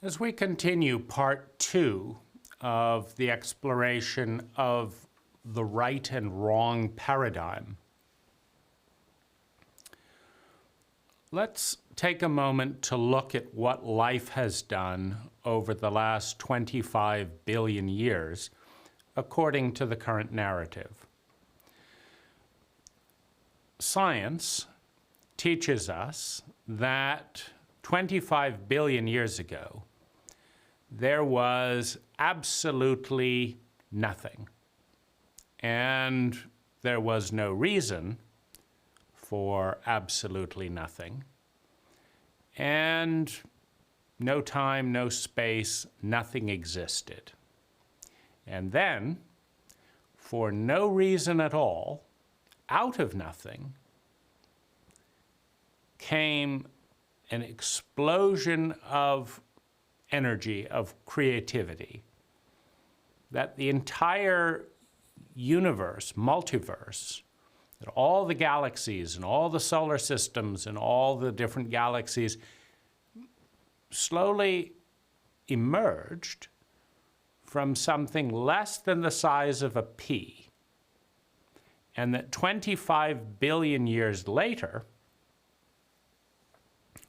As we continue part 2 of the exploration of the right and wrong paradigm, let's take a moment to look at what life has done over the last 25 billion years, according to the current narrative. Science teaches us that 25 billion years ago, there was absolutely nothing. And there was no reason for absolutely nothing. And no time, no space, nothing existed. And then, for no reason at all, out of nothing, came an explosion of energy, of creativity, that the entire universe, multiverse, that all the galaxies and all the solar systems and all the different galaxies slowly emerged from something less than the size of a pea, and that 25 billion years later,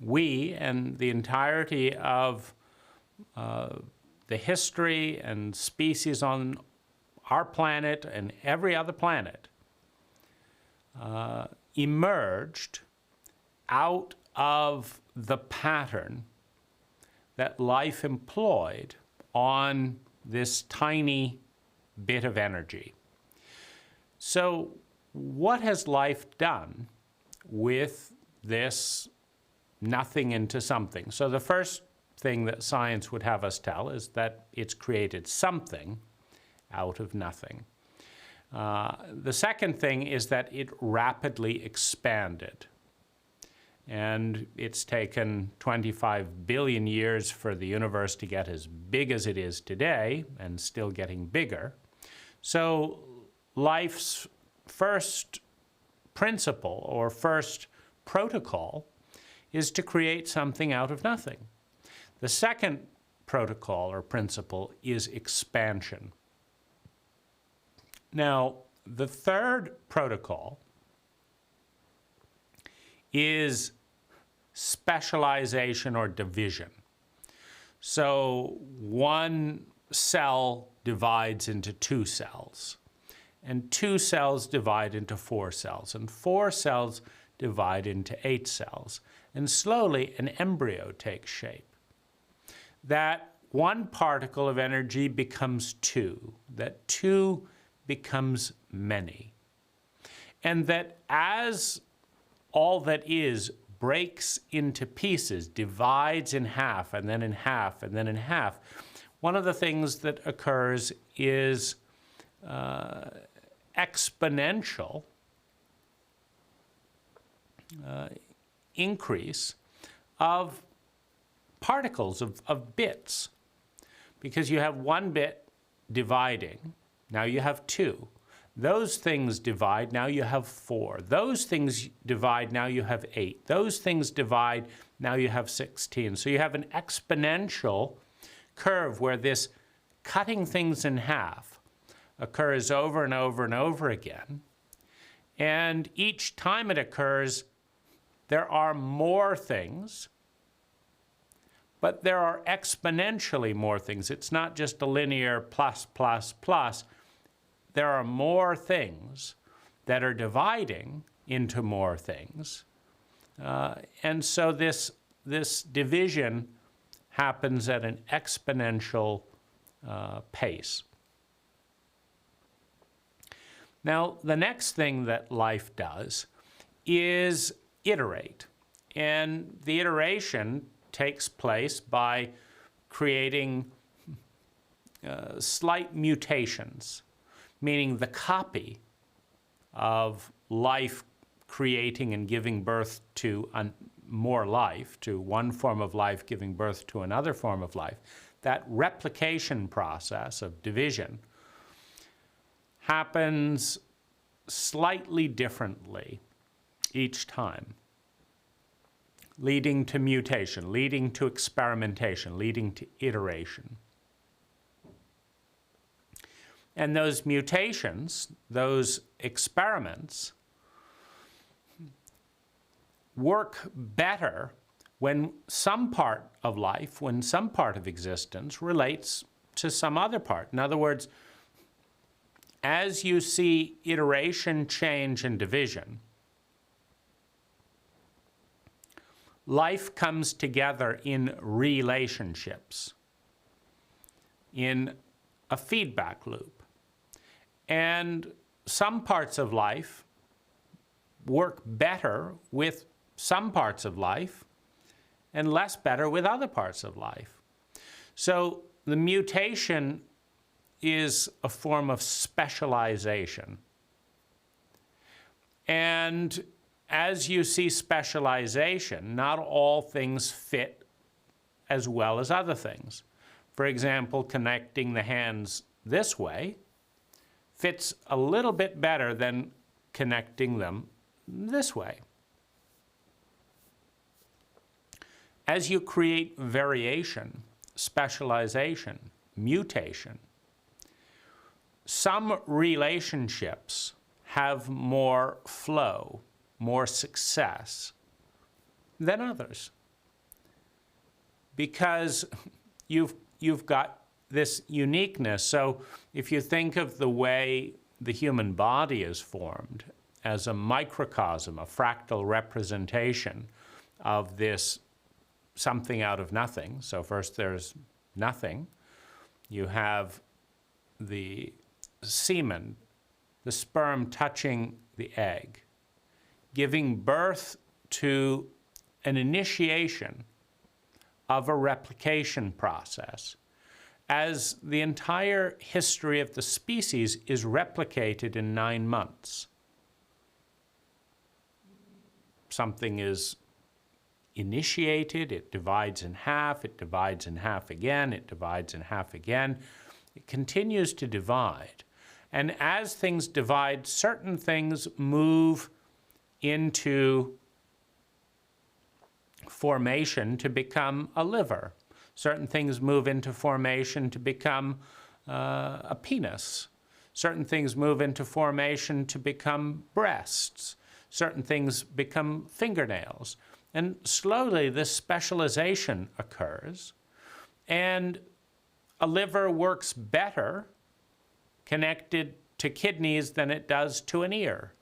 we and the entirety of the history and species on our planet and every other planet emerged out of the pattern that life employed on this tiny bit of energy. So what has life done with this nothing into something? So the first thing that science would have us tell is that it's created something out of nothing. The second thing is that it rapidly expanded. And it's taken 25 billion years for the universe to get as big as it is today, and still getting bigger. So life's first principle or first protocol is to create something out of nothing. The second protocol or principle is expansion. Now, the third protocol is specialization or division. So one cell divides into 2 cells, and 2 cells divide into 4 cells, and 4 cells divide into 8 cells, and slowly an embryo takes shape. That one particle of energy becomes 2, that 2 becomes many, and that as all that is breaks into pieces, divides in half, and then in half, and then in half, one of the things that occurs is exponential increase of particles, of bits. Because you have 1 bit dividing, now you have 2. Those things divide, now you have 4. Those things divide, now you have 8. Those things divide, now you have 16. So you have an exponential curve where this cutting things in half occurs over and over and over again. And each time it occurs, there are more things, but there are exponentially more things. It's not just a linear plus, plus, plus. There are more things that are dividing into more things. And so this division happens at an exponential pace. Now, the next thing that life does is iterate. And the iteration takes place by creating slight mutations, meaning the copy of life creating and giving birth to more life, to one form of life giving birth to another form of life. That replication process of division happens slightly differently each time. leading to mutation, leading to experimentation, leading to iteration. And those mutations, those experiments, work better when some part of life, when some part of existence relates to some other part. In other words, as you see iteration, change, and division, life comes together in relationships, in a feedback loop. And some parts of life work better with some parts of life and less better with other parts of life. So the mutation is a form of specialization. And as you see specialization, not all things fit as well as other things. For example, connecting the hands this way fits a little bit better than connecting them this way. As you create variation, specialization, mutation, some relationships have more flow, more success than others, because you've got this uniqueness. So if you think of the way the human body is formed as a microcosm, a fractal representation of this something out of nothing. So first there's nothing. You have the semen, the sperm touching the egg, giving birth to an initiation of a replication process, as the entire history of the species is replicated in 9 months. Something is initiated, it divides in half, it divides in half again, it divides in half again. It continues to divide. And as things divide, certain things move into formation to become a liver. Certain things move into formation to become a penis. Certain things move into formation to become breasts. Certain things become fingernails. And slowly this specialization occurs, and a liver works better connected to kidneys than it does to an ear.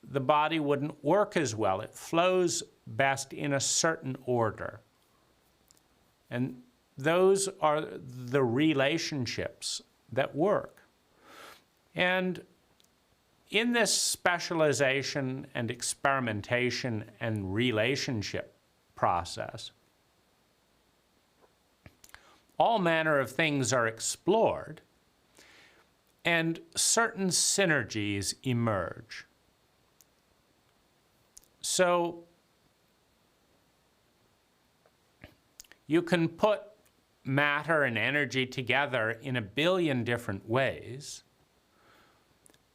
The body wouldn't work as well. It flows best in a certain order. And those are the relationships that work. And in this specialization and experimentation and relationship process, all manner of things are explored, and certain synergies emerge. So you can put matter and energy together in a billion different ways,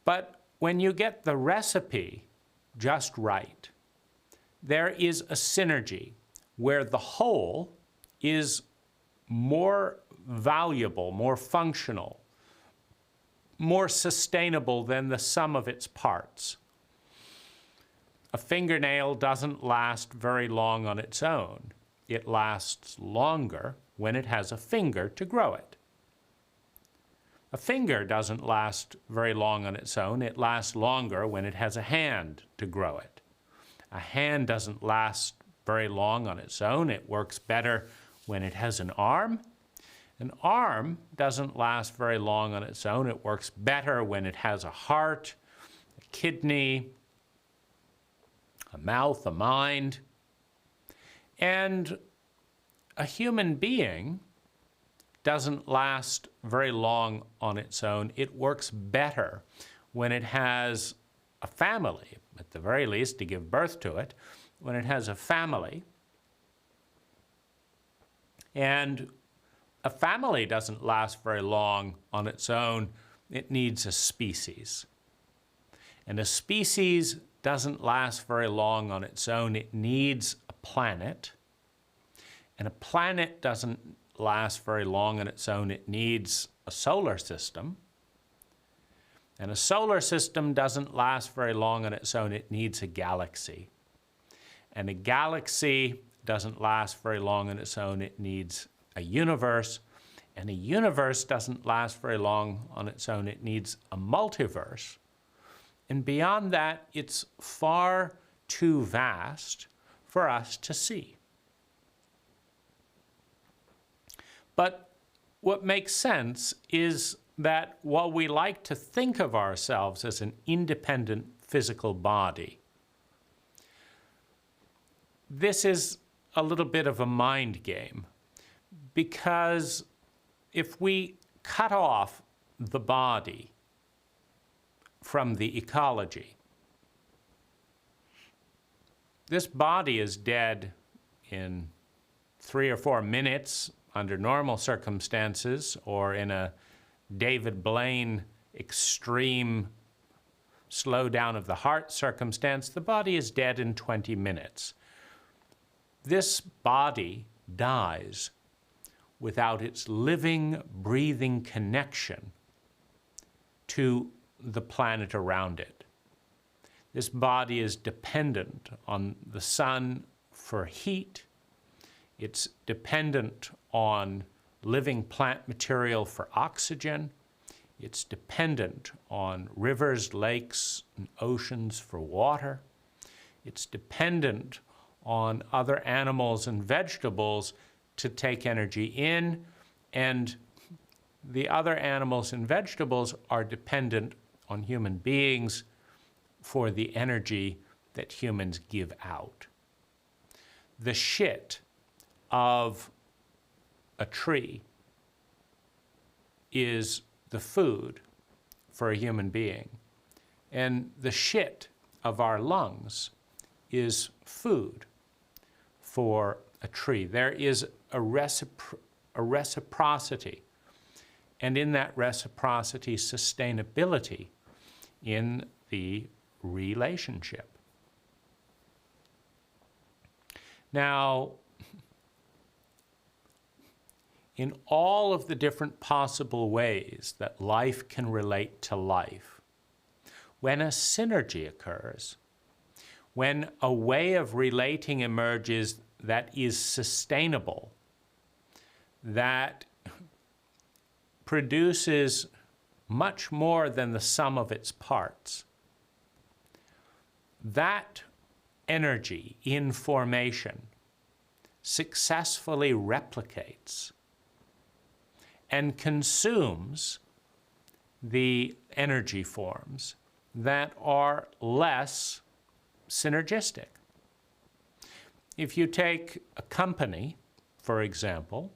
but when you get the recipe just right, there is a synergy where the whole is more valuable, more functional, more sustainable than the sum of its parts. A fingernail doesn't last very long on its own. It lasts longer when it has a finger to grow it. A finger doesn't last very long on its own. It lasts longer when it has a hand to grow it. A hand doesn't last very long on its own. It works better when it has an arm. An arm doesn't last very long on its own. It works better when it has a heart, a kidney, a mouth, a mind. And a human being doesn't last very long on its own. It works better when it has a family, at the very least to give birth to it, when it has a family. And a family doesn't last very long on its own. It needs a species. And a species doesn't last very long on its own. It needs a planet. And a planet doesn't last very long on its own. It needs a solar system. And a solar system doesn't last very long on its own. It needs a galaxy. And a galaxy doesn't last very long on its own. It needs a universe. And a universe doesn't last very long on its own. It needs a multiverse. And beyond that, it's far too vast for us to see. But what makes sense is that while we like to think of ourselves as an independent physical body, this is a little bit of a mind game, because if we cut off the body from the ecology, this body is dead in 3 or 4 minutes under normal circumstances, or in a David Blaine extreme slowdown of the heart circumstance, the body is dead in 20 minutes. This body dies without its living, breathing connection to the planet around it. This body is dependent on the sun for heat. It's dependent on living plant material for oxygen. It's dependent on rivers, lakes, and oceans for water. It's dependent on other animals and vegetables to take energy in, and the other animals and vegetables are dependent on human beings for the energy that humans give out. The shit of a tree is the food for a human being, and the shit of our lungs is food for a tree. There is a reciprocity, and in that reciprocity, sustainability in the relationship. Now, in all of the different possible ways that life can relate to life, when a synergy occurs, when a way of relating emerges that is sustainable, that produces much more than the sum of its parts, that energy in formation successfully replicates and consumes the energy forms that are less synergistic. If you take a company, for example,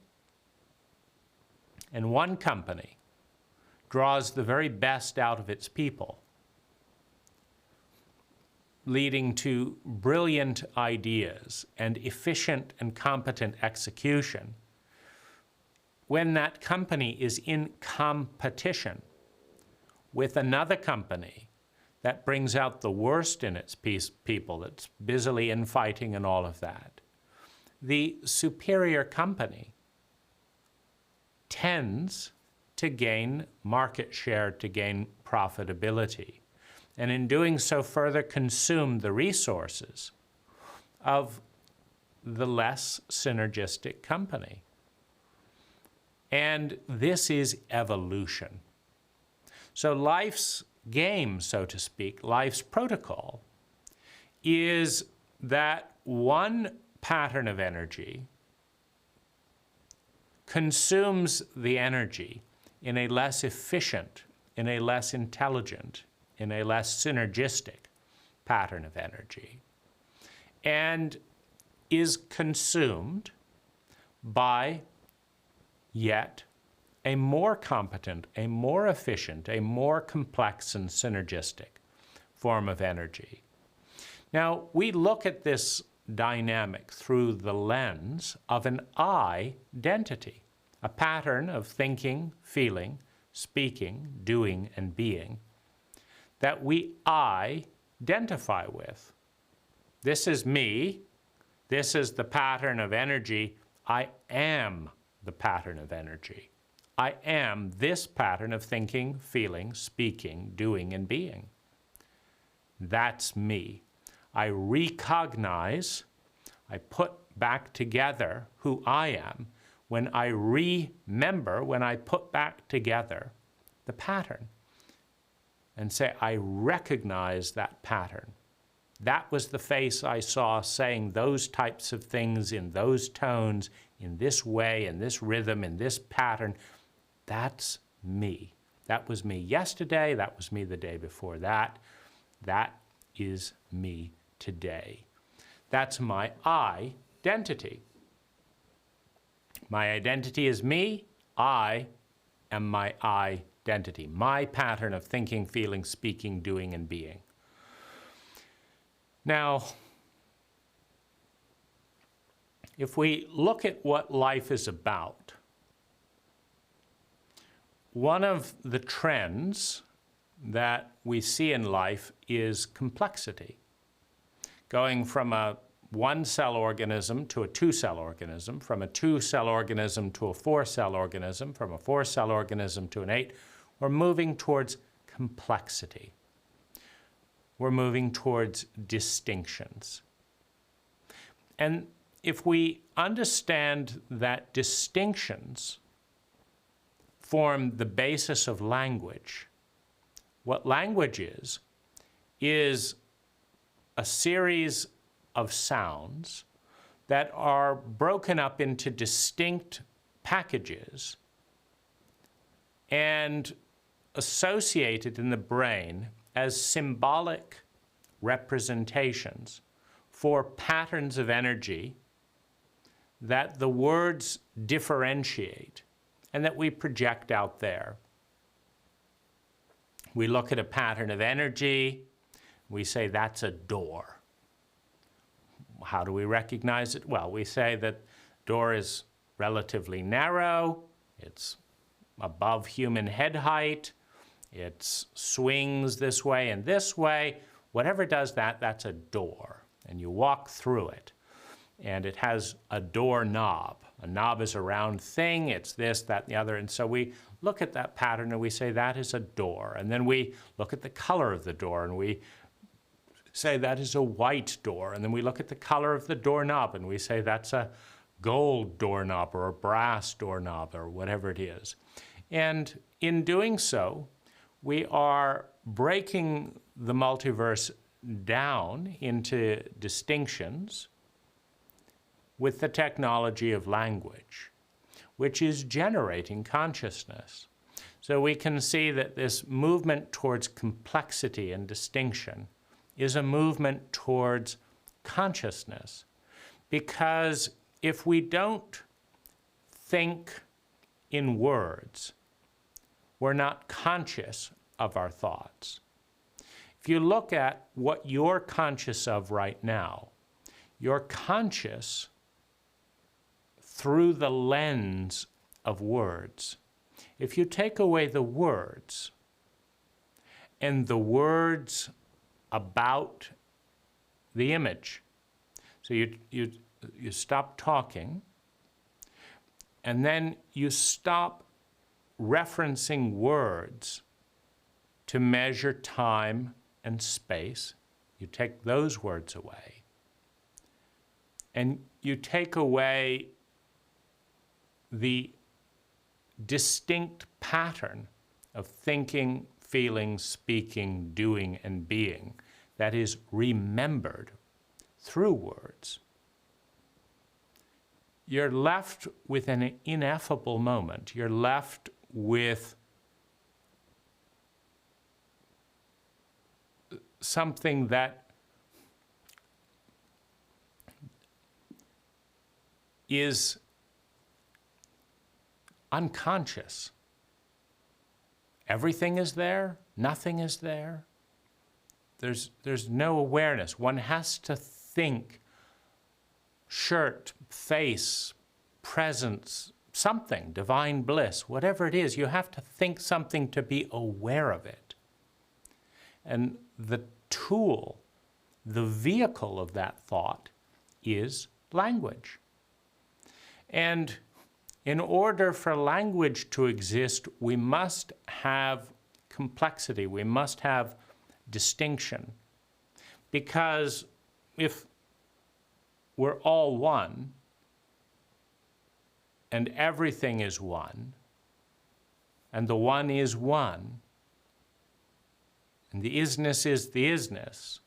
and one company draws the very best out of its people, leading to brilliant ideas and efficient and competent execution, when that company is in competition with another company that brings out the worst in its people, that's busily infighting and all of that, the superior company tends to gain market share, to gain profitability, and in doing so further consume the resources of the less synergistic company. And this is evolution. So life's game, so to speak, life's protocol, is that one pattern of energy consumes the energy in a less efficient, in a less intelligent, in a less synergistic pattern of energy, and is consumed by yet a more competent, a more efficient, a more complex and synergistic form of energy. Now, we look at this dynamic through the lens of an identity, a pattern of thinking, feeling, speaking, doing, and being that we identify with. This is me. This is the pattern of energy. I am the pattern of energy. I am this pattern of thinking, feeling, speaking, doing, and being. That's me. I recognize, I put back together who I am when I remember, when I put back together the pattern and say, I recognize that pattern. That was the face I saw saying those types of things in those tones, in this way, in this rhythm, in this pattern. That's me. That was me yesterday. That was me the day before that. That is me today. That's my identity. My identity is me. I am my identity, my pattern of thinking, feeling, speaking, doing, and being. Now, if we look at what life is about, one of the trends that we see in life is complexity. Going from a one-cell organism to a two-cell organism, from a two-cell organism to a four-cell organism, from a four-cell organism to an eight, we're moving towards complexity. We're moving towards distinctions. And if we understand that distinctions form the basis of language, what language is a series of sounds that are broken up into distinct packages and associated in the brain as symbolic representations for patterns of energy that the words differentiate and that we project out there. We look at a pattern of energy, we say that's a door. How do we recognize it? Well, we say that door is relatively narrow, it's above human head height, it swings this way and this way. Whatever does that, that's a door. And you walk through it. And it has a door knob. A knob is a round thing, it's this, that, and the other. And so we look at that pattern and we say that is a door. And then we look at the color of the door and we say that is a white door. And then we look at the color of the doorknob and we say that's a gold doorknob or a brass doorknob or whatever it is. And in doing so, we are breaking the multiverse down into distinctions with the technology of language, which is generating consciousness. So we can see that this movement towards complexity and distinction is a movement towards consciousness. Because if we don't think in words, we're not conscious of our thoughts. If you look at what you're conscious of right now, you're conscious through the lens of words. If you take away the words and the words about the image, so you stop talking and then you stop referencing words to measure time and space, you take those words away. And you take away the distinct pattern of thinking, feeling, speaking, doing, and being that is remembered through words. You're left with an ineffable moment. You're left with something that is unconscious. Everything is there, nothing is there. There's no awareness. One has to think shirt, face, presence, something, divine bliss, whatever it is, you have to think something to be aware of it. And the tool the vehicle of that thought is language. And in order for language to exist, we must have complexity, we must have distinction. Because if we're all one, and everything is one, and the one is one, and the isness is the isness,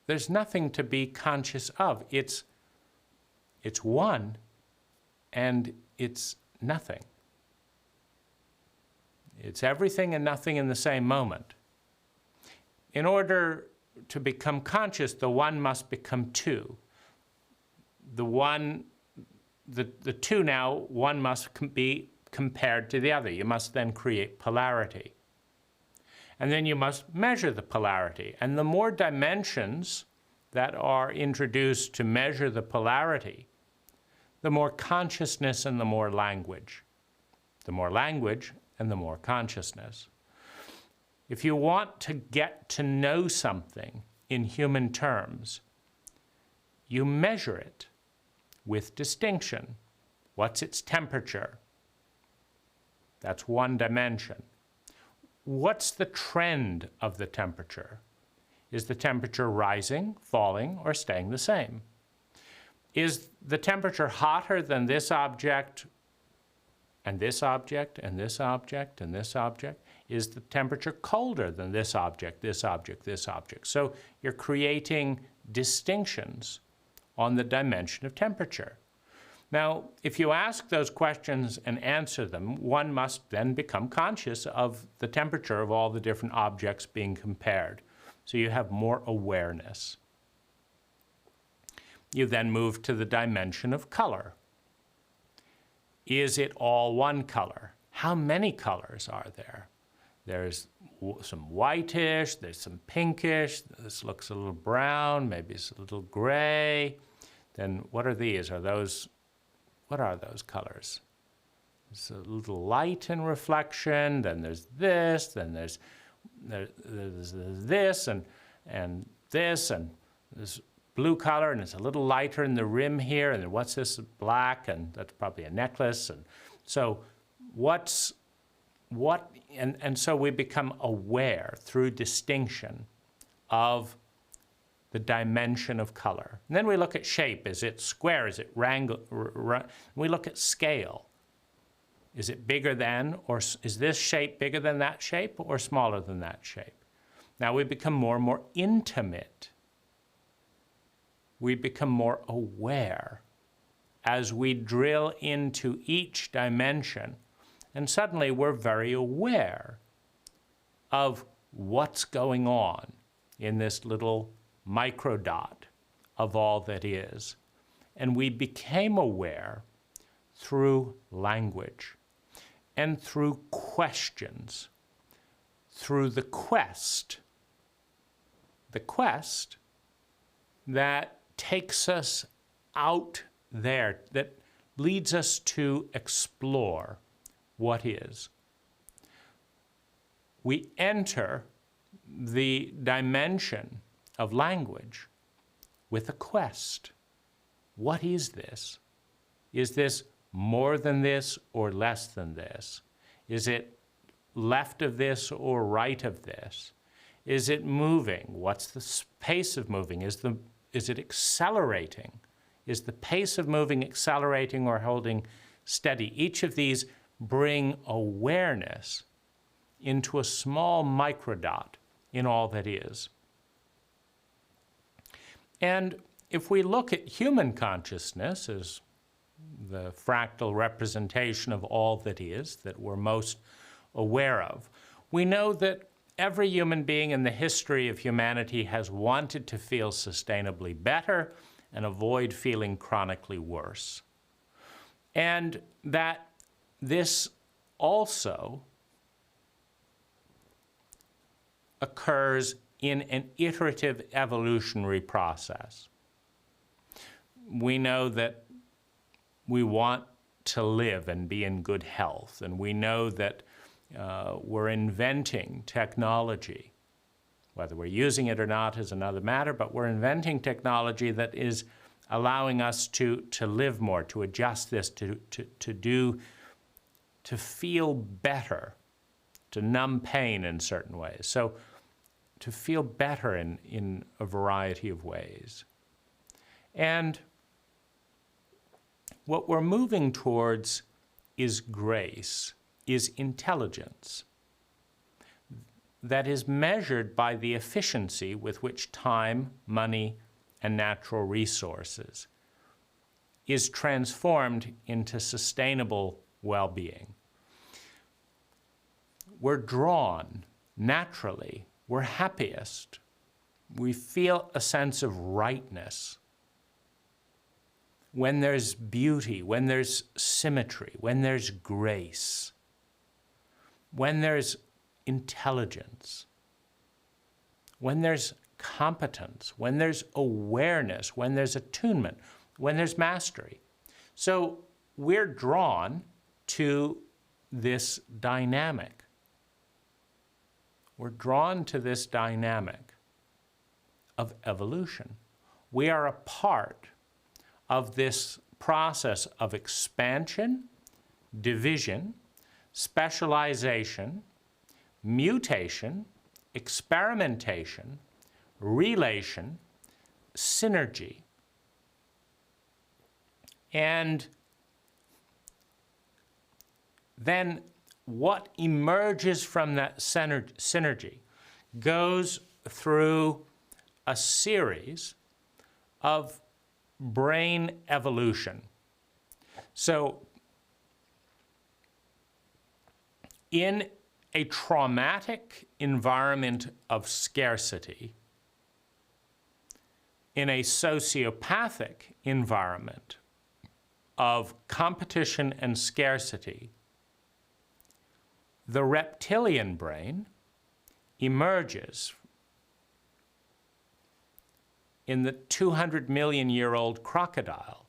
there's nothing to be conscious of. It's one, and it's nothing. It's everything and nothing in the same moment. In order to become conscious, the one must become two. The two now, one must be compared to the other. You must then create polarity. And then you must measure the polarity. And the more dimensions that are introduced to measure the polarity, the more consciousness and the more language. The more language and the more consciousness. If you want to get to know something in human terms, you measure it with distinction. What's its temperature? That's one dimension. What's the trend of the temperature? Is the temperature rising, falling, or staying the same? Is the temperature hotter than this object, and this object, and this object, and this object? Is the temperature colder than this object, this object, this object? So you're creating distinctions on the dimension of temperature. Now, if you ask those questions and answer them, one must then become conscious of the temperature of all the different objects being compared. So you have more awareness. You then move to the dimension of color. Is it all one color? How many colors are there? There's some whitish, there's some pinkish, this looks a little brown, maybe it's a little gray. Then what are these? What are those colors? It's a little light in reflection, then there's this, then there's this, and this blue color, and it's a little lighter in the rim here, and then what's this black, and that's probably a necklace. And so and so we become aware through distinction of the dimension of color. And then we look at shape. Is it square? Is it we look at scale. Is it bigger than, or is this shape bigger than that shape, or smaller than that shape? Now we become more and more intimate. We become more aware as we drill into each dimension. And suddenly we're very aware of what's going on in this little microdot of all that is. And we became aware through language and through questions, through the quest that takes us out there, that leads us to explore what is. We enter the dimension of language with a quest. What is this? Is this more than this or less than this? Is it left of this or right of this? Is it moving? What's the pace of moving? Is it accelerating? Is the pace of moving accelerating or holding steady? Each of these bring awareness into a small microdot in all that is. And if we look at human consciousness as the fractal representation of all that is, that we're most aware of, we know that every human being in the history of humanity has wanted to feel sustainably better and avoid feeling chronically worse. And that this also occurs in an iterative evolutionary process. We know that we want to live and be in good health, and we know that we're inventing technology Whether we're using it or not is another matter, but we're inventing technology that is allowing us to live more, to adjust this, to feel better, to numb pain in certain ways. So to feel better in a variety of ways. And what we're moving towards is grace, is intelligence that is measured by the efficiency with which time, money, and natural resources is transformed into sustainable well-being. We're drawn naturally, we're happiest, we feel a sense of rightness when there's beauty, when there's symmetry, when there's grace, when there's intelligence, when there's competence, when there's awareness, when there's attunement, when there's mastery. So we're drawn to this dynamic. We're drawn to this dynamic of evolution. We are a part of this process of expansion, division, specialization, mutation, experimentation, relation, synergy. And then what emerges from that synergy goes through a series of brain evolution. So in a traumatic environment of scarcity, in a sociopathic environment of competition and scarcity, the reptilian brain emerges in the 200-million-year-old crocodile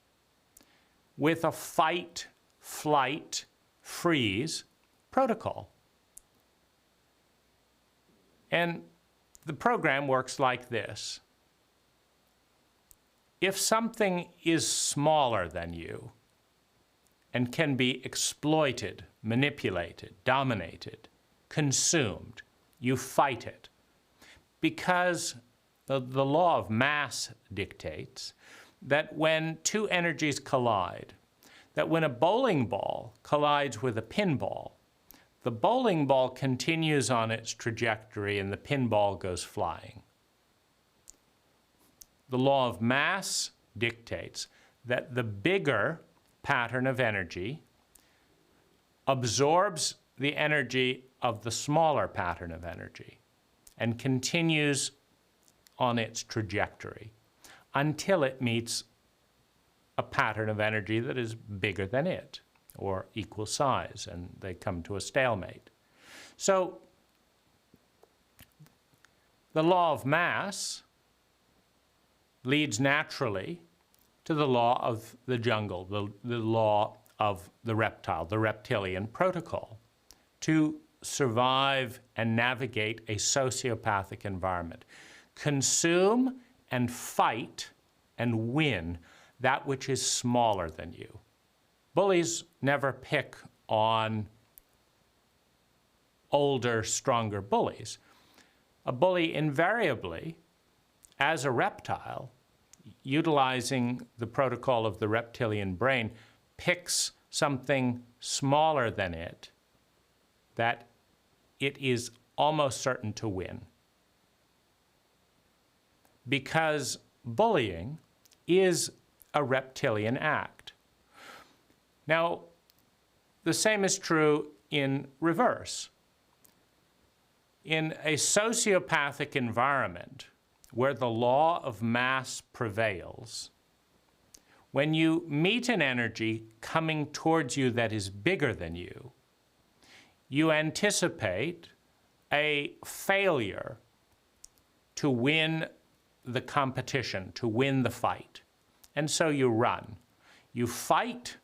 with a fight, flight, freeze protocol. And the program works like this. If something is smaller than you and can be exploited, manipulated, dominated, consumed, you fight it. Because the law of mass dictates that when two energies collide, that when a bowling ball collides with a pinball, the bowling ball continues on its trajectory and the pinball goes flying. The law of mass dictates that the bigger pattern of energy absorbs the energy of the smaller pattern of energy and continues on its trajectory until it meets a pattern of energy that is bigger than it or equal size, and they come to a stalemate. So the law of mass leads naturally to the law of the jungle, the law of the reptile, the reptilian protocol, to survive and navigate a sociopathic environment. Consume and fight and win that which is smaller than you. Bullies never pick on older, stronger bullies. A bully invariably, as a reptile, utilizing the protocol of the reptilian brain, picks something smaller than it that it is almost certain to win. Because bullying is a reptilian act. Now, the same is true in reverse. In a sociopathic environment where the law of mass prevails, when you meet an energy coming towards you that is bigger than you, you anticipate a failure to win the competition, to win the fight. And so you run. You fight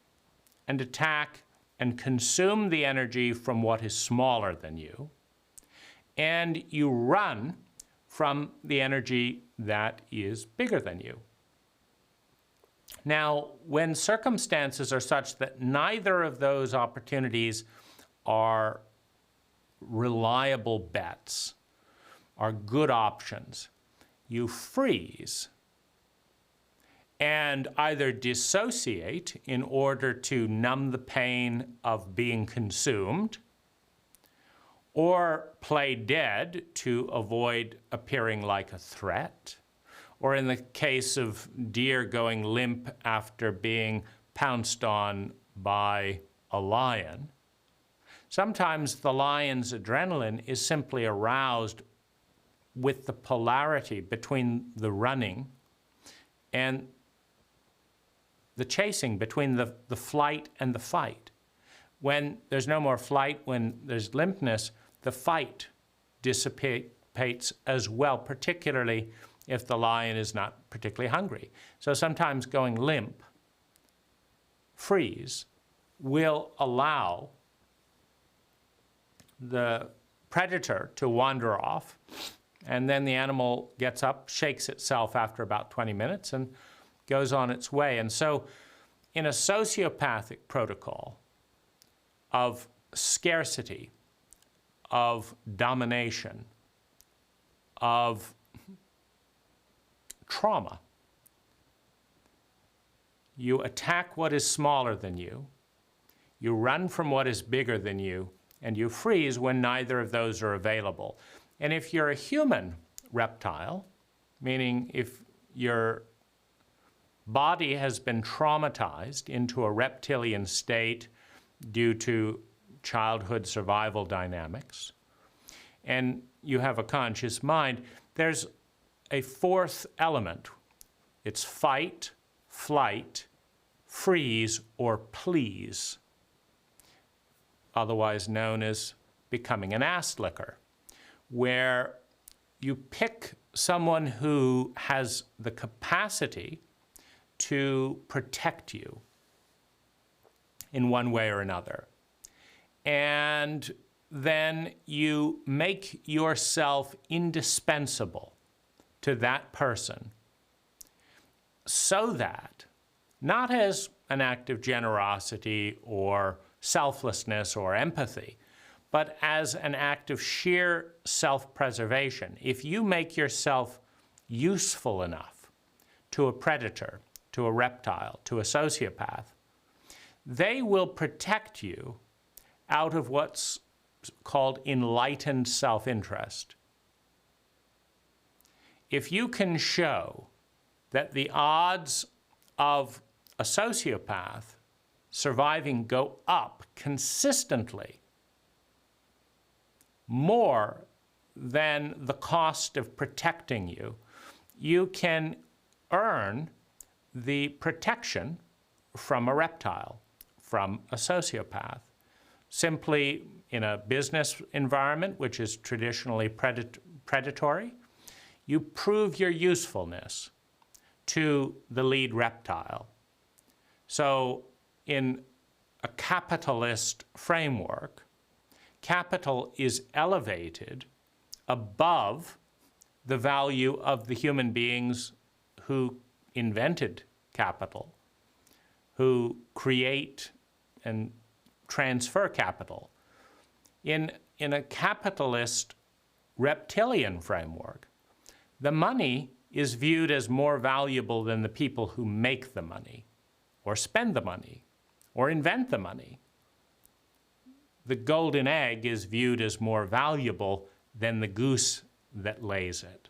and attack and consume the energy from what is smaller than you, and you run from the energy that is bigger than you. Now, when circumstances are such that neither of those opportunities are reliable bets, are good options, you freeze and either dissociate in order to numb the pain of being consumed, or play dead to avoid appearing like a threat, or in the case of deer going limp after being pounced on by a lion. Sometimes the lion's adrenaline is simply aroused with the polarity between the running and the chasing, between the flight and the fight. When there's no more flight, when there's limpness, the fight dissipates as well, particularly if the lion is not particularly hungry. So sometimes going limp, freeze, will allow the predator to wander off, and then the animal gets up, shakes itself after about 20 minutes, and goes on its way. And so in a sociopathic protocol of scarcity, of domination, of trauma, you attack what is smaller than you run from what is bigger than you, and you freeze when neither of those are available. And if you're a human reptile, meaning if your body has been traumatized into a reptilian state due to childhood survival dynamics, and you have a conscious mind, there's a fourth element. It's fight, flight, freeze, or please, otherwise known as becoming an ass licker, where you pick someone who has the capacity to protect you in one way or another. And then you make yourself indispensable to that person so that, not as an act of generosity or selflessness or empathy, but as an act of sheer self-preservation. If you make yourself useful enough to a predator, to a reptile, to a sociopath, they will protect you out of what's called enlightened self-interest. If you can show that the odds of a sociopath surviving go up consistently more than the cost of protecting you, you can earn the protection from a reptile, from a sociopath. Simply in a business environment, which is traditionally predatory, you prove your usefulness to the lead reptile. So in a capitalist framework, capital is elevated above the value of the human beings who invented capital, who create and transfer capital. In a capitalist reptilian framework, the money is viewed as more valuable than the people who make the money, or spend the money, or invent the money. The golden egg is viewed as more valuable than the goose that lays it.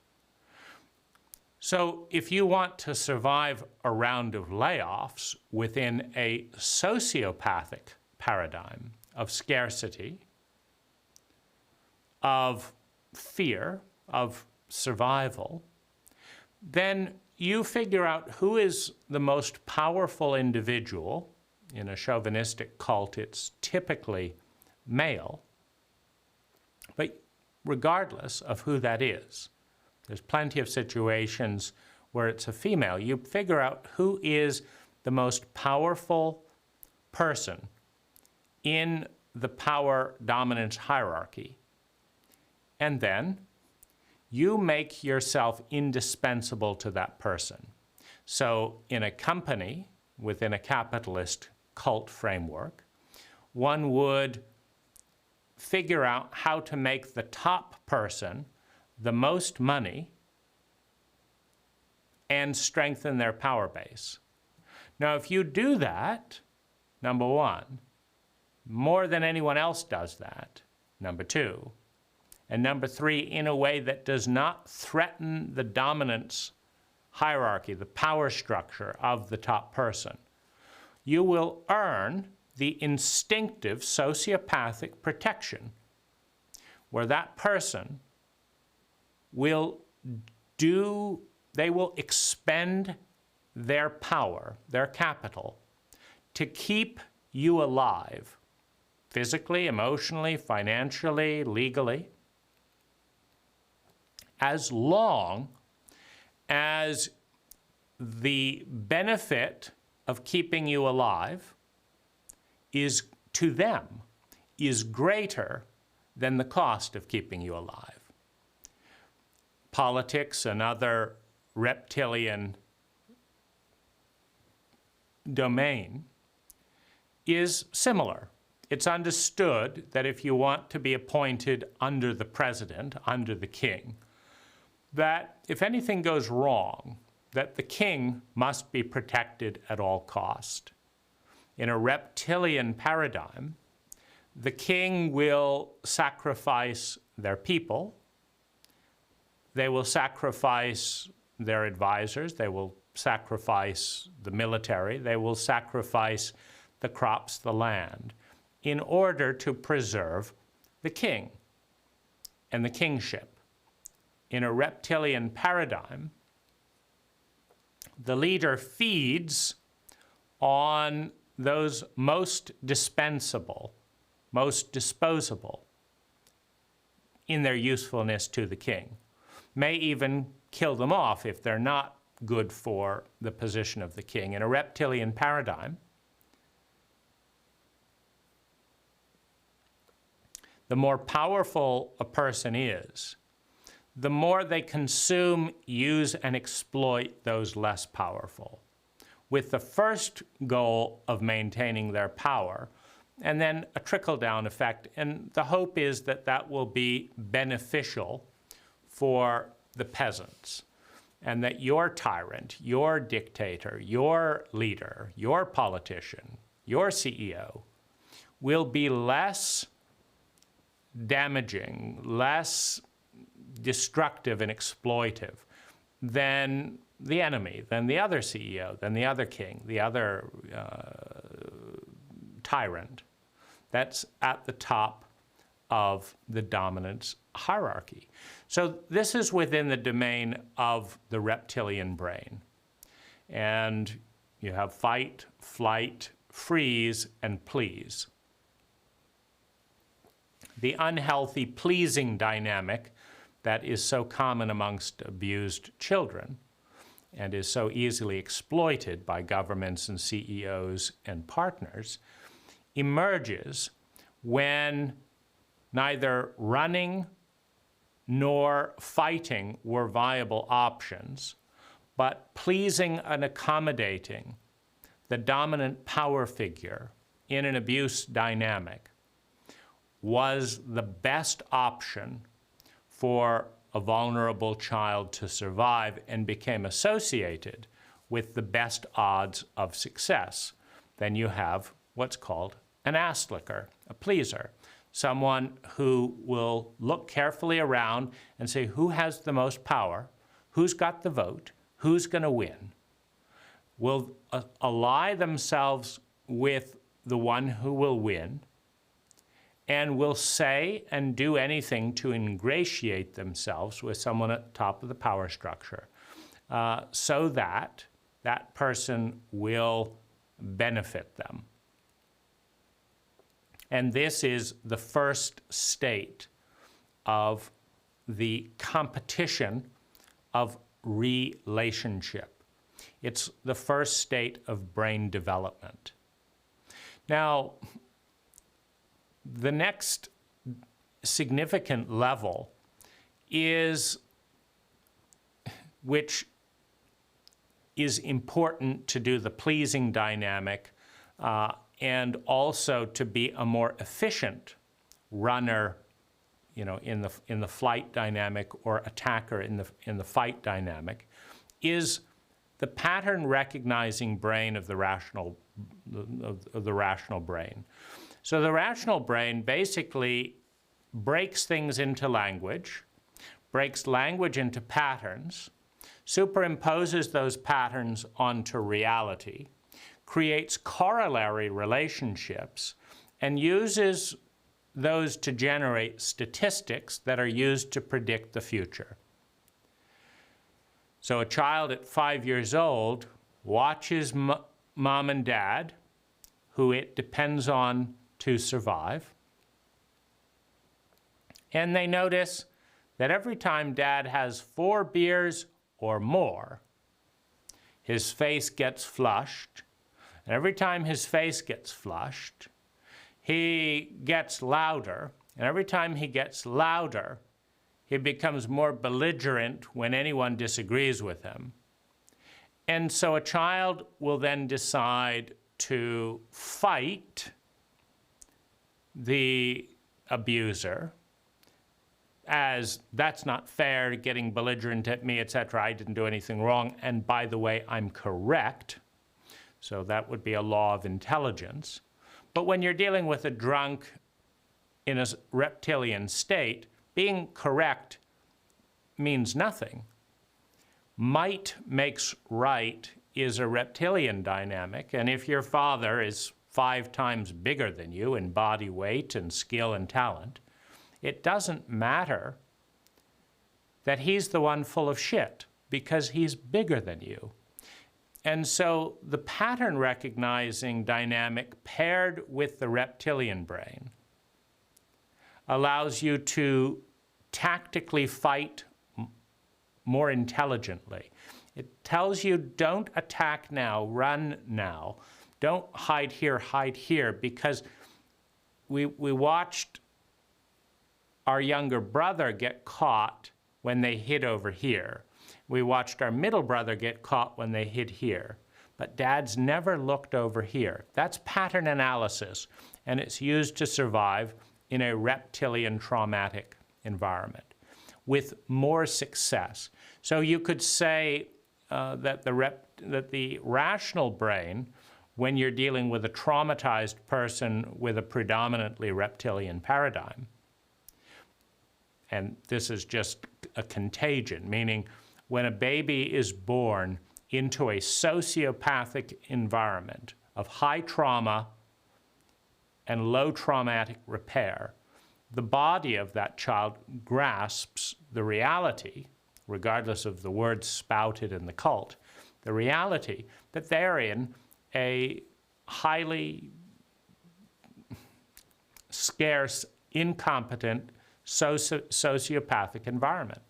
So if you want to survive a round of layoffs within a sociopathic paradigm of scarcity, of fear, of survival, then you figure out who is the most powerful individual. In a chauvinistic cult, it's typically male, but regardless of who that is, there's plenty of situations where it's a female. You figure out who is the most powerful person in the power dominance hierarchy, and then you make yourself indispensable to that person. So in a company, within a capitalist cult framework, one would figure out how to make the top person the most money and strengthen their power base. Now, if you do that, number one, more than anyone else does that, number two, and number three, in a way that does not threaten the dominance hierarchy, the power structure of the top person, you will earn the instinctive sociopathic protection where that person will they will expend their power, their capital, to keep you alive, physically, emotionally, financially, legally, as long as the benefit of keeping you alive is, to them, is greater than the cost of keeping you alive. Politics and other reptilian domain is similar. It's understood that if you want to be appointed under the president, under the king, that if anything goes wrong, that the king must be protected at all cost. In a reptilian paradigm, the king will sacrifice their people, they will sacrifice their advisors, they will sacrifice the military, they will sacrifice the crops, the land, in order to preserve the king and the kingship. In a reptilian paradigm, the leader feeds on those most dispensable, most disposable in their usefulness to the king, may even kill them off if they're not good for the position of the king. In a reptilian paradigm, the more powerful a person is, the more they consume, use, and exploit those less powerful, with the first goal of maintaining their power, and then a trickle-down effect. And the hope is that that will be beneficial for the peasants, and that your tyrant, your dictator, your leader, your politician, your CEO will be less damaging, less destructive and exploitive than the enemy, than the other CEO, than the other king, the other tyrant that's at the top of the dominance hierarchy. So this is within the domain of the reptilian brain. And you have fight, flight, freeze, and please. The unhealthy pleasing dynamic that is so common amongst abused children and is so easily exploited by governments and CEOs and partners emerges when neither running nor fighting were viable options, but pleasing and accommodating the dominant power figure in an abuse dynamic was the best option for a vulnerable child to survive, and became associated with the best odds of success. Then you have what's called an ass licker, a pleaser, someone who will look carefully around and say, who has the most power, who's got the vote, who's going to win, will ally themselves with the one who will win, and will say and do anything to ingratiate themselves with someone at the top of the power structure, so that that person will benefit them. And this is the first state of the competition of relationship. It's the first state of brain development. Now, the next significant level is which is important to do the pleasing dynamic and also to be a more efficient runner, you know, in the flight dynamic, or attacker in the fight dynamic, is the pattern recognizing brain of the rational brain. So the rational brain basically breaks things into language, breaks language into patterns, superimposes those patterns onto reality, creates corollary relationships, and uses those to generate statistics that are used to predict the future. So a child at 5 years old watches mom and dad, who it depends on to survive, and they notice that every time dad has 4 beers or more, his face gets flushed, and every time his face gets flushed, he gets louder, and every time he gets louder, he becomes more belligerent when anyone disagrees with him. And so a child will then decide to fight the abuser, as that's not fair, getting belligerent at me, etc. I didn't do anything wrong, and by the way, I'm correct. So that would be a law of intelligence. But when you're dealing with a drunk in a reptilian state, being correct means nothing. Might makes right is a reptilian dynamic, and if your father is 5 times bigger than you in body weight and skill and talent, it doesn't matter that he's the one full of shit, because he's bigger than you. And so the pattern recognizing dynamic paired with the reptilian brain allows you to tactically fight more intelligently. It tells you, don't attack now, run now. Don't hide here, because we watched our younger brother get caught when they hid over here. We watched our middle brother get caught when they hid here. But dad's never looked over here. That's pattern analysis, and it's used to survive in a reptilian traumatic environment with more success. So you could say that the rational brain, when you're dealing with a traumatized person with a predominantly reptilian paradigm, and this is just a contagion, meaning when a baby is born into a sociopathic environment of high trauma and low traumatic repair, the body of that child grasps the reality, regardless of the words spouted in the cult, the reality that they're in a highly scarce, incompetent, sociopathic environment.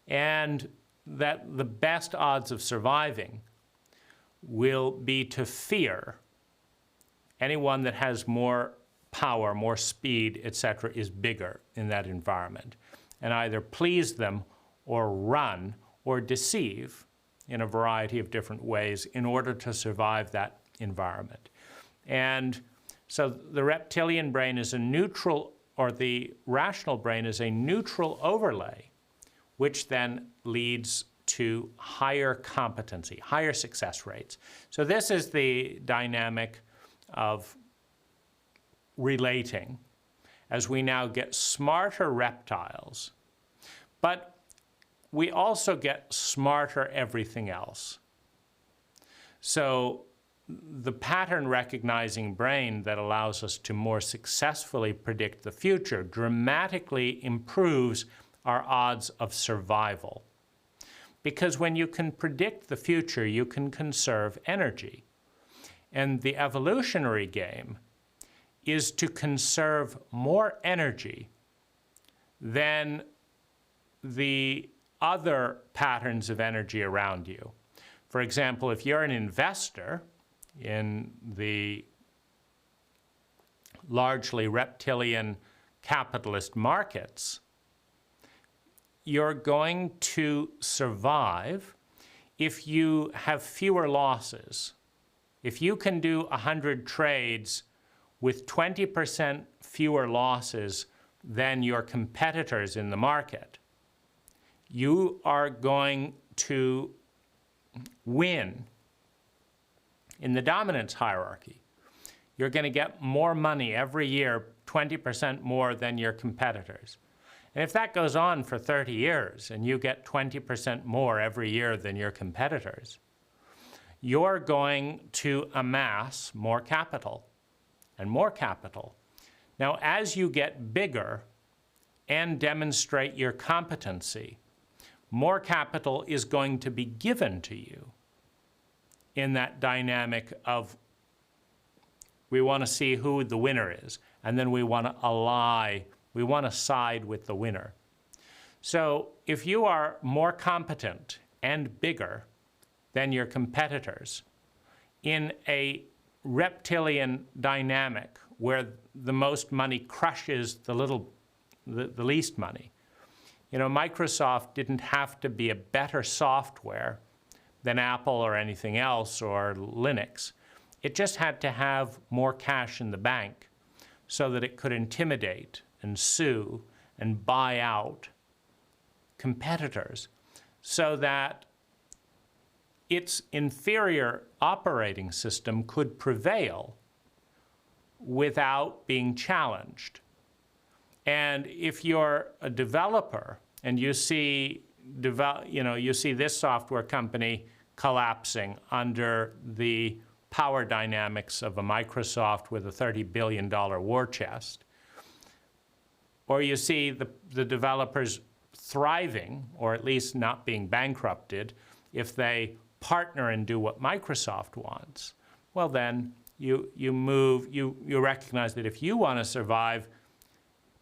And that the best odds of surviving will be to fear anyone that has more power, more speed, etc., is bigger in that environment, and either please them or run or deceive in a variety of different ways in order to survive that environment. And so the reptilian brain is a neutral, or the rational brain is a neutral overlay, which then leads to higher competency, higher success rates. So this is the dynamic of relating as we now get smarter reptiles, but we also get smarter everything else. So the pattern recognizing brain that allows us to more successfully predict the future dramatically improves our odds of survival. Because when you can predict the future, you can conserve energy. And the evolutionary game is to conserve more energy than the other patterns of energy around you. For example, if you're an investor in the largely reptilian capitalist markets, you're going to survive if you have fewer losses. If you can do 100 trades with 20% fewer losses than your competitors in the market, you are going to win in the dominance hierarchy. You're going to get more money every year, 20% more than your competitors. And if that goes on for 30 years and you get 20% more every year than your competitors, you're going to amass more capital and more capital. Now, as you get bigger and demonstrate your competency, more capital is going to be given to you in that dynamic of we want to see who the winner is, and then we want to side with the winner. So if you are more competent and bigger than your competitors in a reptilian dynamic where the most money crushes the least money. You know, Microsoft didn't have to be a better software than Apple or anything else or Linux. It just had to have more cash in the bank so that it could intimidate and sue and buy out competitors so that its inferior operating system could prevail without being challenged. And if you're a developer and you see this software company collapsing under the power dynamics of a Microsoft with a $30 billion war chest, or you see the developers thriving, or at least not being bankrupted, if they partner and do what Microsoft wants, well then you recognize that if you want to survive,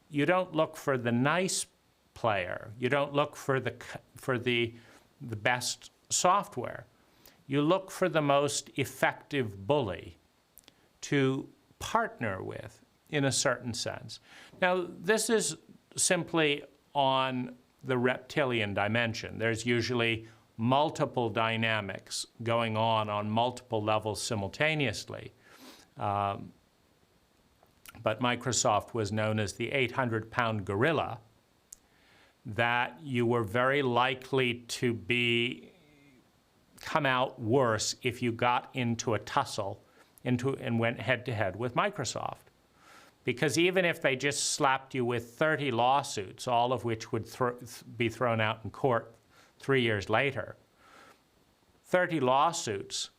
you don't look for the nice player. You don't look for the best software. You look for the most effective bully to partner with in a certain sense. Now, this is simply on the reptilian dimension. There's usually multiple dynamics going on multiple levels simultaneously. But Microsoft was known as the 800-pound gorilla, that you were very likely to come out worse if you got into a tussle and went head-to-head with Microsoft. Because even if they just slapped you with 30 lawsuits, all of which would be thrown out in court 3 years later, 30 lawsuits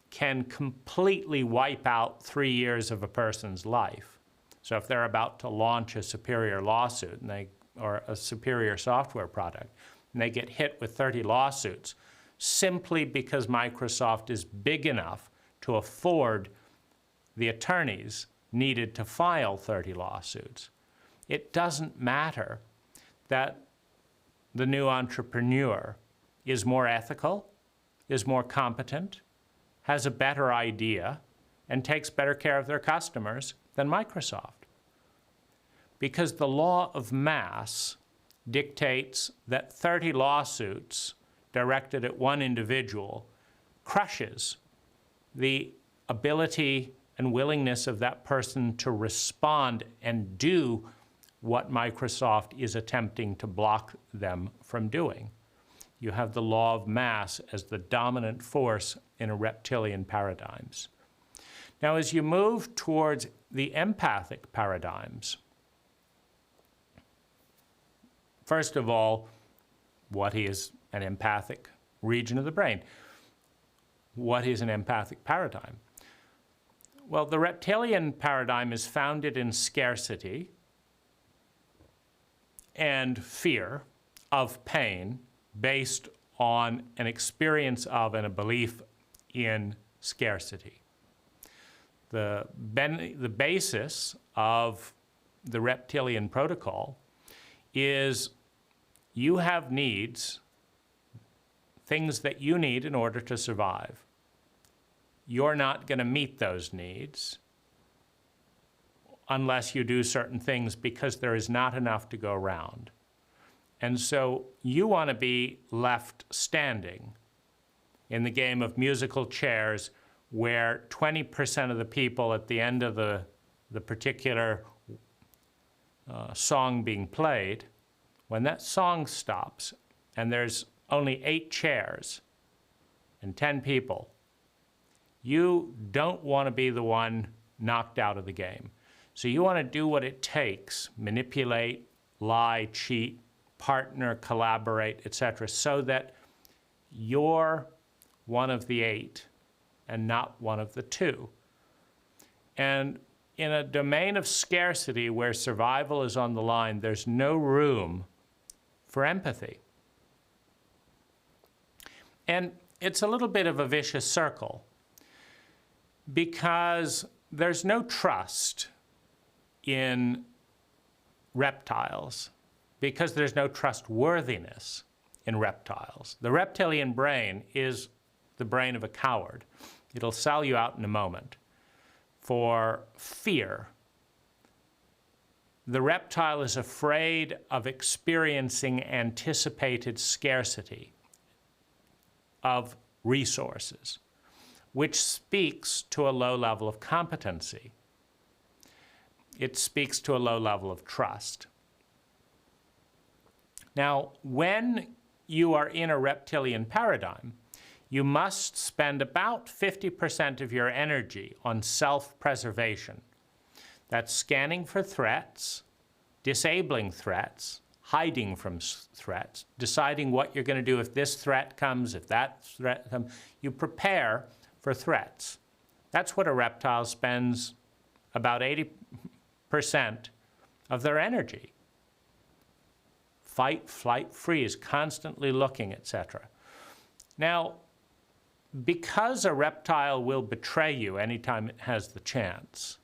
can completely wipe out 3 years of a person's life. So if they're about to launch a superior lawsuit or a superior software product, and they get hit with 30 lawsuits, simply because Microsoft is big enough to afford the attorneys needed to file 30 lawsuits. It doesn't matter that the new entrepreneur is more ethical, is more competent, has a better idea, and takes better care of their customers than Microsoft. Because the law of mass dictates that 30 lawsuits directed at one individual crushes the ability and willingness of that person to respond and do what Microsoft is attempting to block them from doing. You have the law of mass as the dominant force in a reptilian paradigms. Now, as you move towards the empathic paradigms, first of all, what is an empathic region of the brain? What is an empathic paradigm? Well, the reptilian paradigm is founded in scarcity and fear of pain based on an experience of and a belief in scarcity. The basis of the reptilian protocol is you have needs, things that you need in order to survive. You're not going to meet those needs unless you do certain things because there is not enough to go around. And so you want to be left standing in the game of musical chairs, where 20% of the people at the end of the particular song being played, when that song stops and there's only 8 chairs and 10 people, you don't want to be the one knocked out of the game. So you want to do what it takes, manipulate, lie, cheat, partner, collaborate, etc., so that you're one of the 8 and not one of the 2. And in a domain of scarcity where survival is on the line, there's no room for empathy. And it's a little bit of a vicious circle, because there's no trust in reptiles, because there's no trustworthiness in reptiles. The reptilian brain is the brain of a coward. It'll sell you out in a moment for fear. The reptile is afraid of experiencing anticipated scarcity of resources, which speaks to a low level of competency. It speaks to a low level of trust. Now, when you are in a reptilian paradigm, you must spend about 50% of your energy on self-preservation. That's scanning for threats, disabling threats, hiding from threats, deciding what you're going to do if this threat comes, if that threat comes. You prepare for threats. That's what a reptile spends about 80% of their energy. Fight, flight, freeze, constantly looking, etc. Now, because a reptile will betray you anytime it has the chance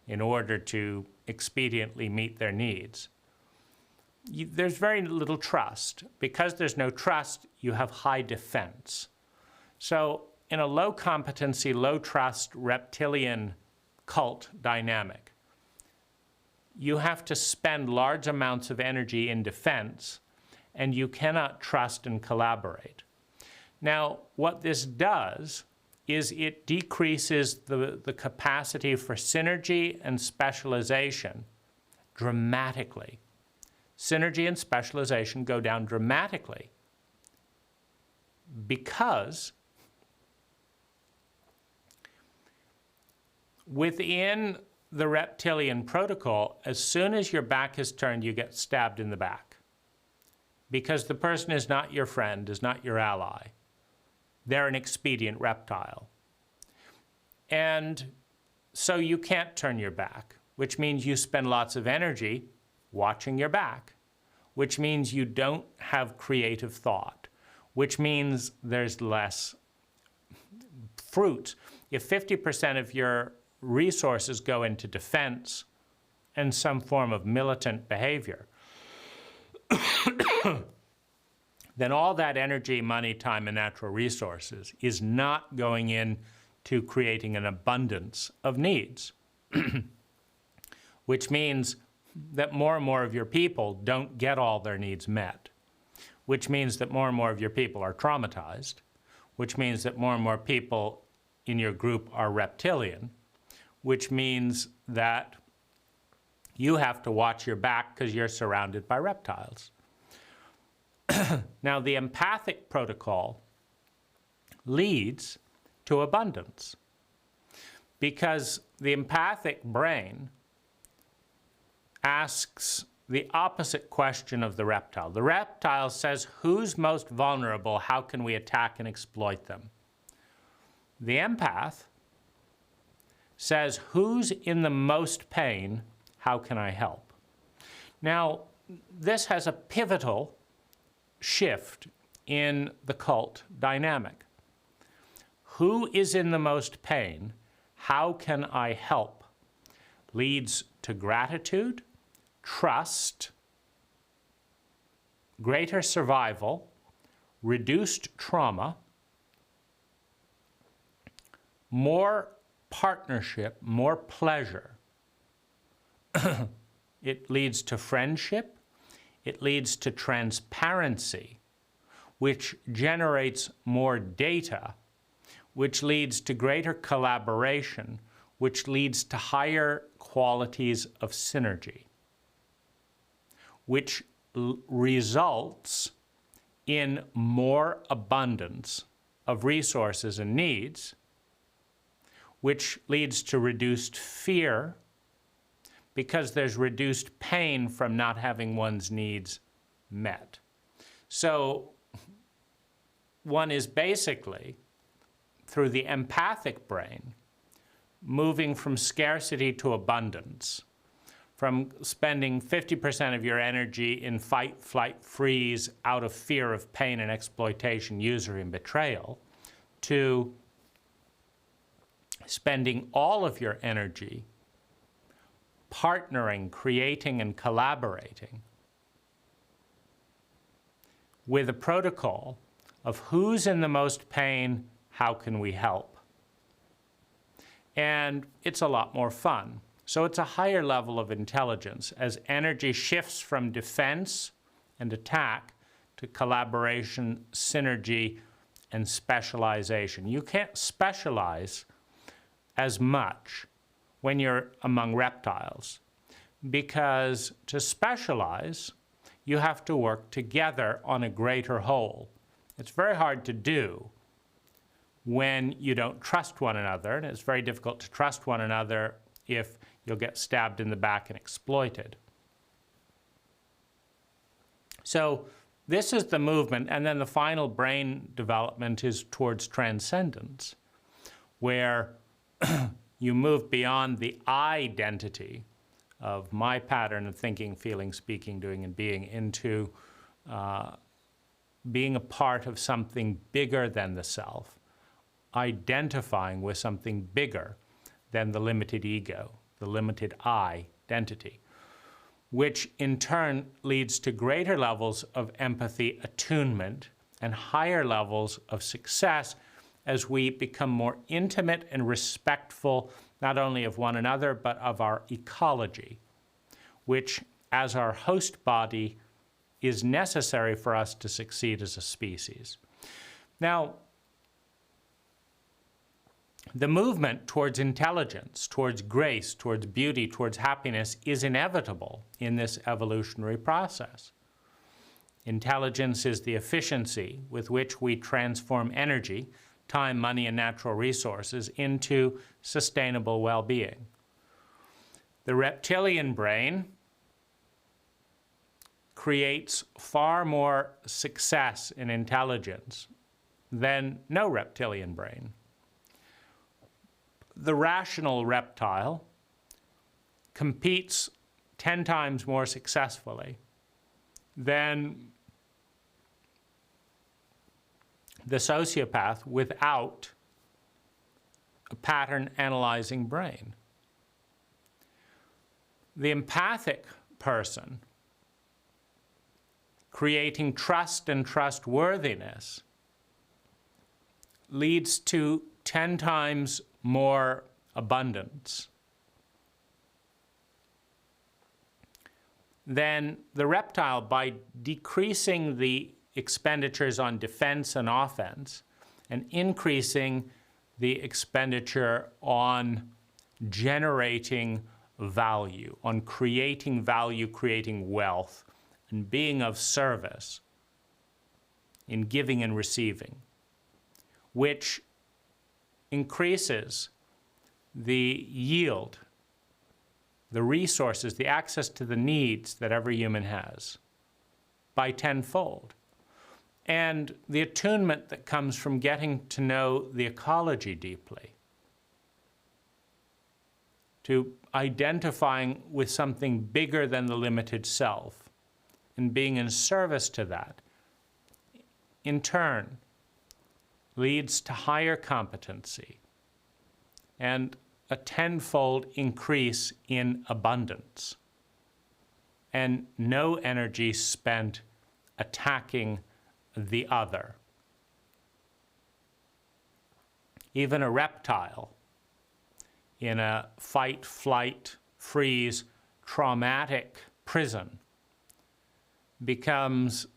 in order to expediently meet their needs, there's very little trust. Because there's no trust, you have high defense. So in a low competency, low trust reptilian cult dynamic, you have to spend large amounts of energy in defense, and you cannot trust and collaborate. Now, what this does is it decreases the capacity for synergy and specialization dramatically. Synergy and specialization go down dramatically because within the reptilian protocol, as soon as your back is turned, you get stabbed in the back, because the person is not your friend, is not your ally. They're an expedient reptile. And so you can't turn your back, which means you spend lots of energy watching your back, which means you don't have creative thought, which means there's less fruit. If 50% of your resources go into defense and some form of militant behavior, then all that energy, money, time, and natural resources is not going into creating an abundance of needs, which means that more and more of your people don't get all their needs met, which means that more and more of your people are traumatized, which means that more and more people in your group are reptilian, which means that you have to watch your back because you're surrounded by reptiles. Now, the empathic protocol leads to abundance, because the empathic brain asks the opposite question of the reptile. The reptile says, who's most vulnerable? How can we attack and exploit them? The empath says, who's in the most pain? How can I help? Now, this has a pivotal shift in the cult dynamic. Who is in the most pain? How can I help? Leads to gratitude, trust, greater survival, reduced trauma, more partnership, more pleasure. It leads to friendship. It leads to transparency, which generates more data, which leads to greater collaboration, which leads to higher qualities of synergy, which results in more abundance of resources and needs, which leads to reduced fear because there's reduced pain from not having one's needs met. So one is basically, through the empathic brain, moving from scarcity to abundance, from spending 50% of your energy in fight, flight, freeze out of fear of pain and exploitation, usury, and betrayal, to spending all of your energy partnering, creating, and collaborating with a protocol of who's in the most pain, how can we help? And it's a lot more fun. So it's a higher level of intelligence as energy shifts from defense and attack to collaboration, synergy, and specialization. You can't specialize as much when you're among reptiles, because to specialize, you have to work together on a greater whole. It's very hard to do when you don't trust one another, and it's very difficult to trust one another if you'll get stabbed in the back and exploited. So this is the movement, and then the final brain development is towards transcendence, where you move beyond the identity of my pattern of thinking, feeling, speaking, doing, and being into being a part of something bigger than the self, identifying with something bigger than the limited ego, the limited I identity, which in turn leads to greater levels of empathy attunement and higher levels of success as we become more intimate and respectful, not only of one another, but of our ecology, which, as our host body, is necessary for us to succeed as a species. Now, the movement towards intelligence, towards grace, towards beauty, towards happiness is inevitable in this evolutionary process. Intelligence is the efficiency with which we transform energy, time, money, and natural resources into sustainable well-being. The reptilian brain creates far more success in intelligence than no reptilian brain. The rational reptile competes 10 times more successfully than the sociopath without a pattern analyzing brain. The empathic person, creating trust and trustworthiness, leads to 10 times more abundance than the reptile by decreasing the expenditures on defense and offense and increasing the expenditure on generating value, on creating value, creating wealth, and being of service in giving and receiving, which increases the yield, the resources, the access to the needs that every human has by tenfold. And the attunement that comes from getting to know the ecology deeply, to identifying with something bigger than the limited self and being in service to that, in turn, leads to higher competency and a tenfold increase in abundance and no energy spent attacking the other. Even a reptile in a fight, flight, freeze, traumatic prison becomes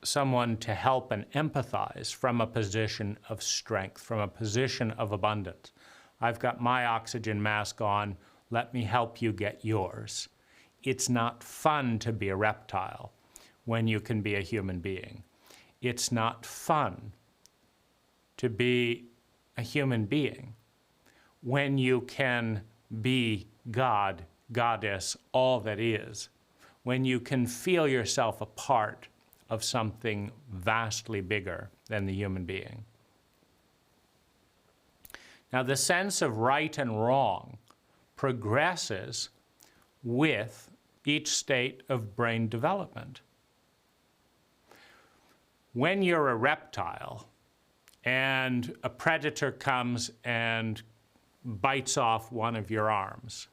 someone to help and empathize from a position of strength, from a position of abundance. I've got my oxygen mask on, let me help you get yours. It's not fun to be a reptile when you can be a human being. It's not fun to be a human being when you can be God, Goddess, all that is, when you can feel yourself a part of something vastly bigger than the human being. Now, the sense of right and wrong progresses with each state of brain development. When you're a reptile and a predator comes and bites off one of your arms,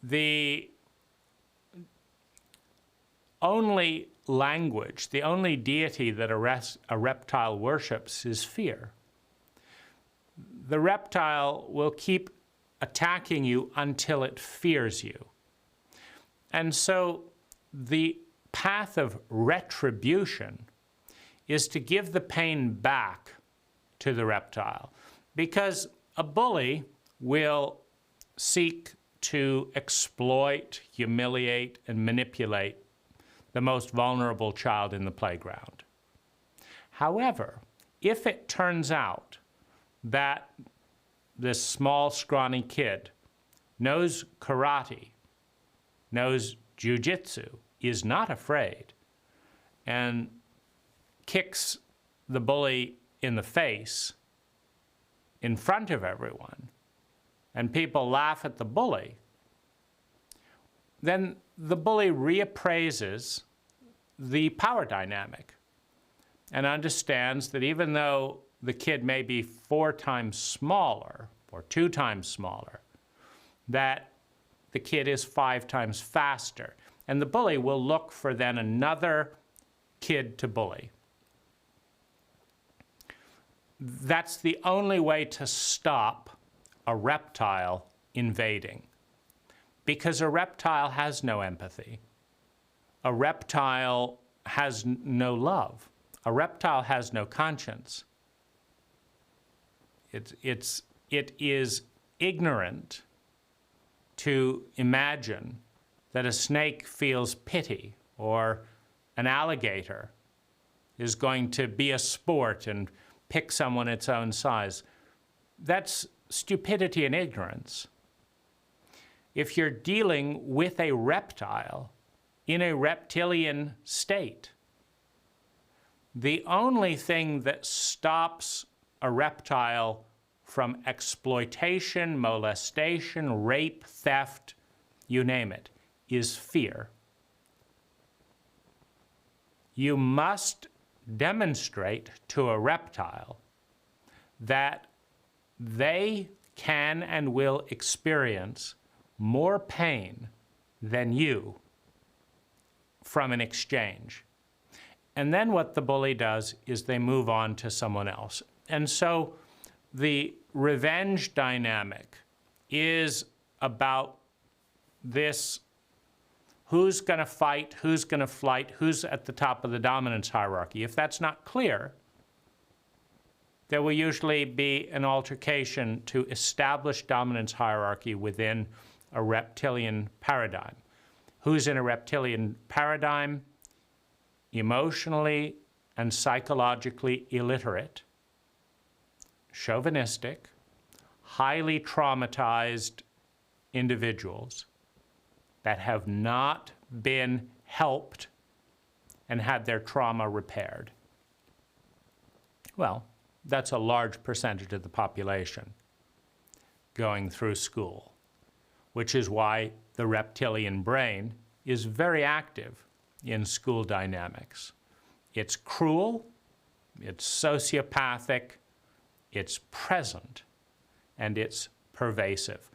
the only language, the only deity that a reptile worships is fear. The reptile will keep attacking you until it fears you. And so the path of retribution is to give the pain back to the reptile, because a bully will seek to exploit, humiliate, and manipulate the most vulnerable child in the playground. However, if it turns out that this small, scrawny kid knows karate, knows jujitsu, is not afraid, and kicks the bully in the face in front of everyone, and people laugh at the bully, then the bully reappraises the power dynamic and understands that even though the kid may be 4 times smaller or 2 times smaller, that the kid is 5 times faster. And the bully will look for then another kid to bully. That's the only way to stop a reptile invading, because a reptile has no empathy. A reptile has no love. A reptile has no conscience. It is ignorant to imagine that a snake feels pity or an alligator is going to be a sport and pick someone its own size. That's stupidity and ignorance. If you're dealing with a reptile in a reptilian state, the only thing that stops a reptile from exploitation, molestation, rape, theft, you name it, is fear. You must demonstrate to a reptile that they can and will experience more pain than you from an exchange. And then what the bully does is they move on to someone else. And so the revenge dynamic is about this: who's going to fight, who's going to flight, who's at the top of the dominance hierarchy. If that's not clear, there will usually be an altercation to establish dominance hierarchy within a reptilian paradigm. Who's in a reptilian paradigm? Emotionally and psychologically illiterate, chauvinistic, highly traumatized individuals that have not been helped and had their trauma repaired. Well, that's a large percentage of the population going through school, which is why the reptilian brain is very active in school dynamics. It's cruel, it's sociopathic, it's present, and it's pervasive.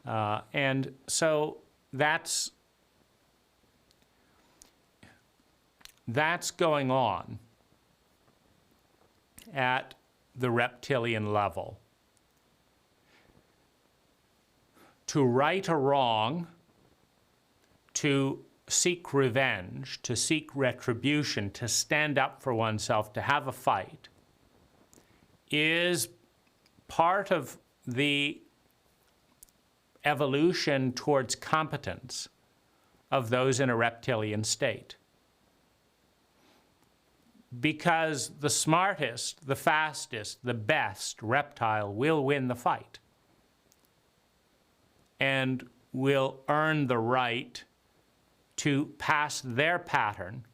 And so that's going on at the reptilian level. To right a wrong, to seek revenge, to seek retribution, to stand up for oneself, to have a fight, is part of the evolution towards competence of those in a reptilian state. Because the smartest, the fastest, the best reptile will win the fight and will earn the right to pass their pattern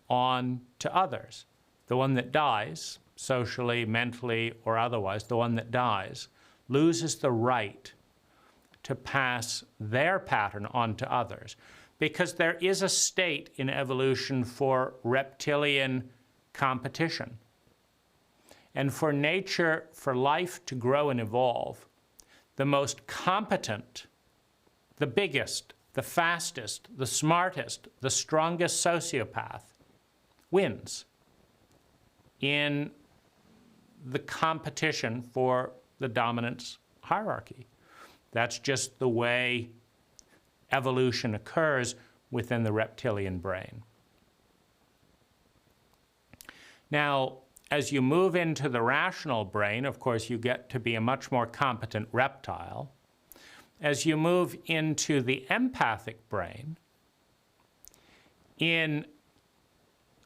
on to others. The one that dies, socially, mentally, or otherwise, the one that dies, loses the right to pass their pattern on to others. Because there is a state in evolution for reptilian competition. And for nature, for life to grow and evolve, the most competent, the biggest, the fastest, the smartest, the strongest sociopath wins in the competition for the dominance hierarchy. That's just the way evolution occurs within the reptilian brain. Now, as you move into the rational brain, of course, you get to be a much more competent reptile. As you move into the empathic brain,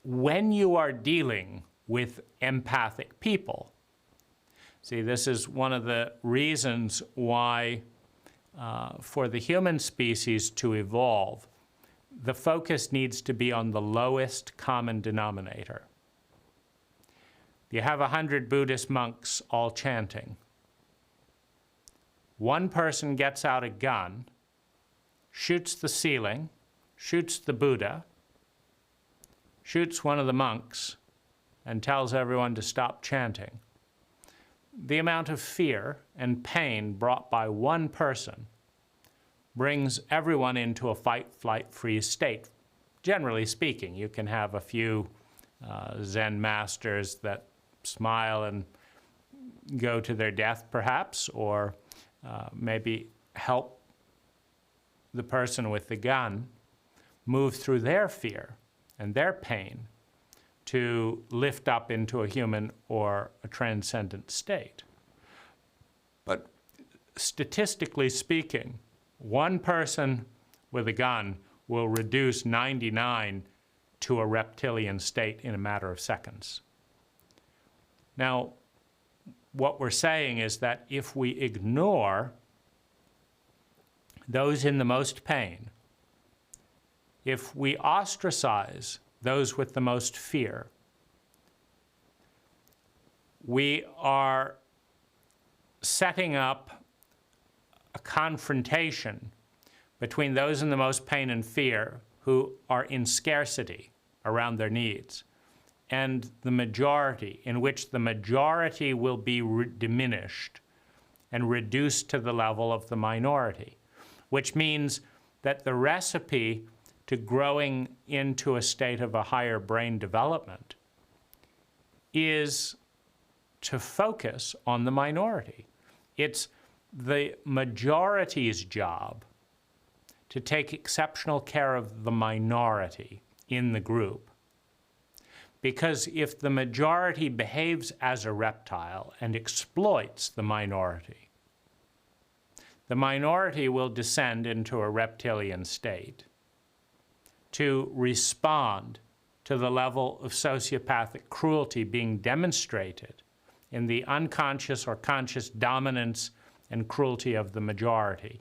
when you are dealing with empathic people, see, this is one of the reasons why for the human species to evolve, the focus needs to be on the lowest common denominator. You have 100 Buddhist monks all chanting. One person gets out a gun, shoots the ceiling, shoots the Buddha, shoots one of the monks, and tells everyone to stop chanting. The amount of fear and pain brought by one person brings everyone into a fight, flight, freeze state. Generally speaking, you can have a few Zen masters that smile and go to their death, perhaps, or maybe help the person with the gun move through their fear and their pain to lift up into a human or a transcendent state. But statistically speaking, one person with a gun will reduce 99 to a reptilian state in a matter of seconds. Now, what we're saying is that if we ignore those in the most pain, if we ostracize those with the most fear, we are setting up a confrontation between those in the most pain and fear who are in scarcity around their needs, and the majority, in which the majority will be diminished and reduced to the level of the minority, which means that the recipe to growing into a state of a higher brain development is to focus on the minority. It's the majority's job to take exceptional care of the minority in the group. Because if the majority behaves as a reptile and exploits the minority will descend into a reptilian state to respond to the level of sociopathic cruelty being demonstrated in the unconscious or conscious dominance and cruelty of the majority.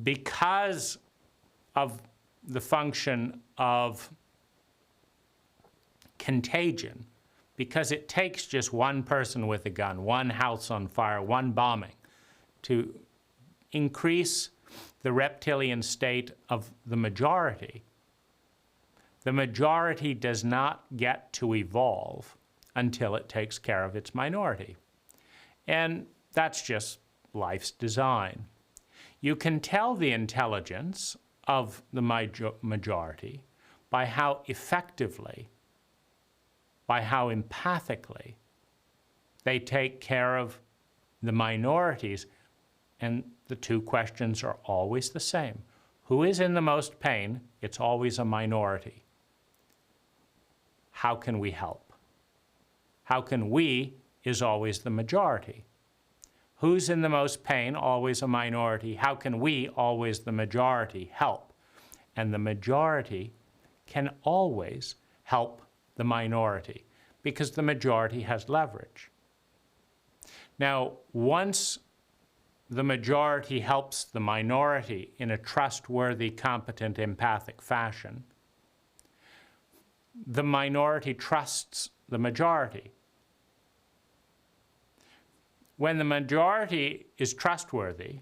Because of the function of contagion, because it takes just one person with a gun, one house on fire, one bombing, to increase the reptilian state of the majority does not get to evolve until it takes care of its minority. And that's just life's design. You can tell the intelligence of the majority by how effectively, by how empathically they take care of the minorities. And the two questions are always the same. who is in the most pain? It's always a minority. How can we help? How can we is always the majority. Who's in the most pain? Always a minority. How can we, always the majority, help? And the majority can always help the minority because the majority has leverage. Now, once the majority helps the minority in a trustworthy, competent, empathic fashion, the minority trusts the majority. When the majority is trustworthy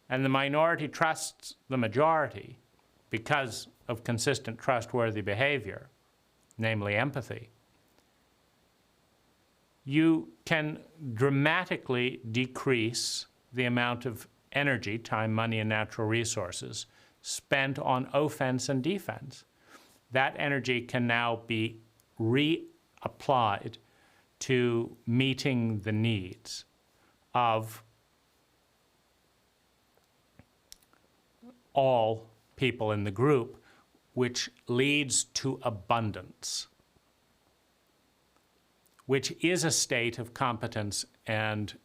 and the minority trusts the majority because of consistent trustworthy behavior, namely empathy, you can dramatically decrease the amount of energy, time, money, and natural resources spent on offense and defense. That energy can now be reapplied to meeting the needs of all people in the group, which leads to abundance, which is a state of competence and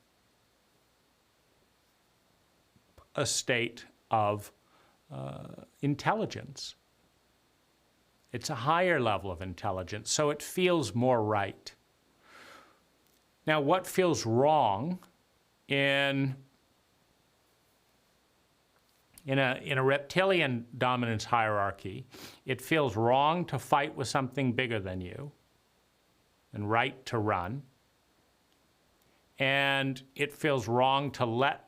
a state of intelligence. It's a higher level of intelligence, so it feels more right. Now, what feels wrong in a reptilian dominance hierarchy? It feels wrong to fight with something bigger than you and right to run. And it feels wrong to let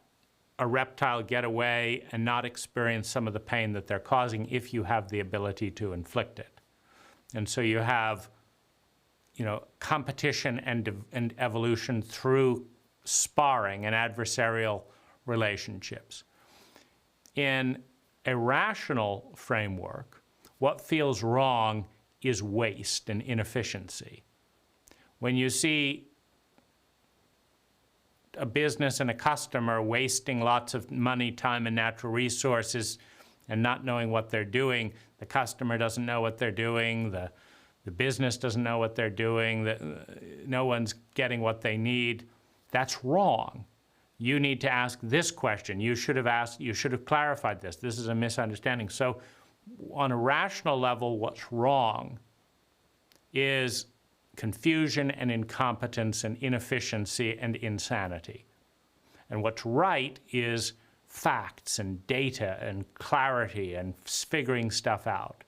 a reptile get away and not experience some of the pain that they're causing if you have the ability to inflict it. And so you have, competition and evolution through sparring and adversarial relationships. In a rational framework, what feels wrong is waste and inefficiency. When you see a business and a customer wasting lots of money, time, and natural resources and not knowing what they're doing, the customer doesn't know what they're doing, the business doesn't know what they're doing, no one's getting what they need, that's wrong. You need to ask this question. You should have clarified this. This is a misunderstanding. So on a rational level, what's wrong is confusion and incompetence and inefficiency and insanity. And what's right is facts and data and clarity and figuring stuff out.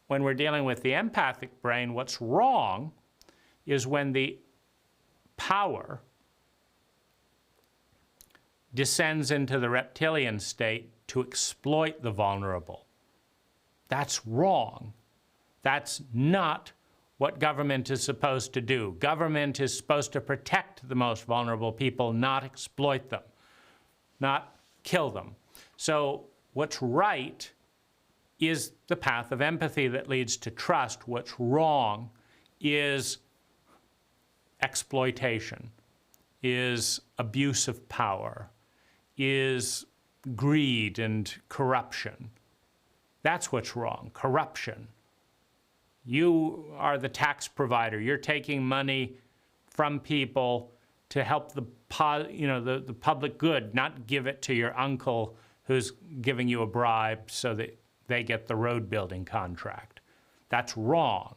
When we're dealing with the empathic brain, what's wrong is when the power descends into the reptilian state to exploit the vulnerable. That's wrong. That's not what government is supposed to do. Government is supposed to protect the most vulnerable people, not exploit them, not kill them. So what's right is the path of empathy that leads to trust. What's wrong is exploitation, is abuse of power, is greed and corruption. That's what's wrong, corruption. You are the tax provider. You're taking money from people to help the public good, not give it to your uncle who's giving you a bribe so that they get the road building contract. That's wrong.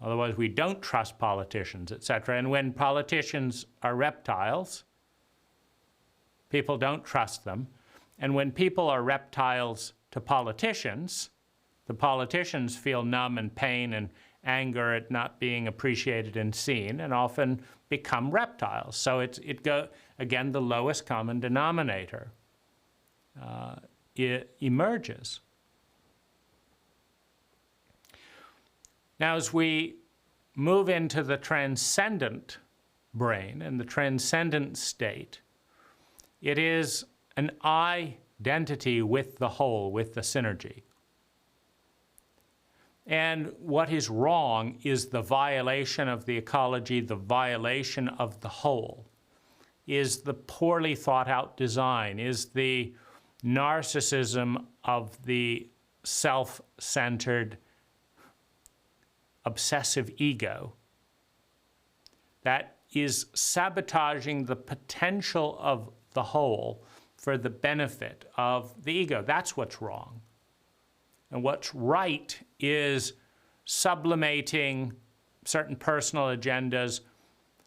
Otherwise, we don't trust politicians, etc. And when politicians are reptiles, people don't trust them. And when people are reptiles to politicians, the politicians feel numb and pain and anger at not being appreciated and seen and often become reptiles. So again, the lowest common denominator it emerges. Now, as we move into the transcendent brain and the transcendent state, it is an identity with the whole, with the synergy. And what is wrong is the violation of the ecology, the violation of the whole, is the poorly thought out design, is the narcissism of the self-centered, obsessive ego that is sabotaging the potential of the whole for the benefit of the ego. That's what's wrong. And what's right is sublimating certain personal agendas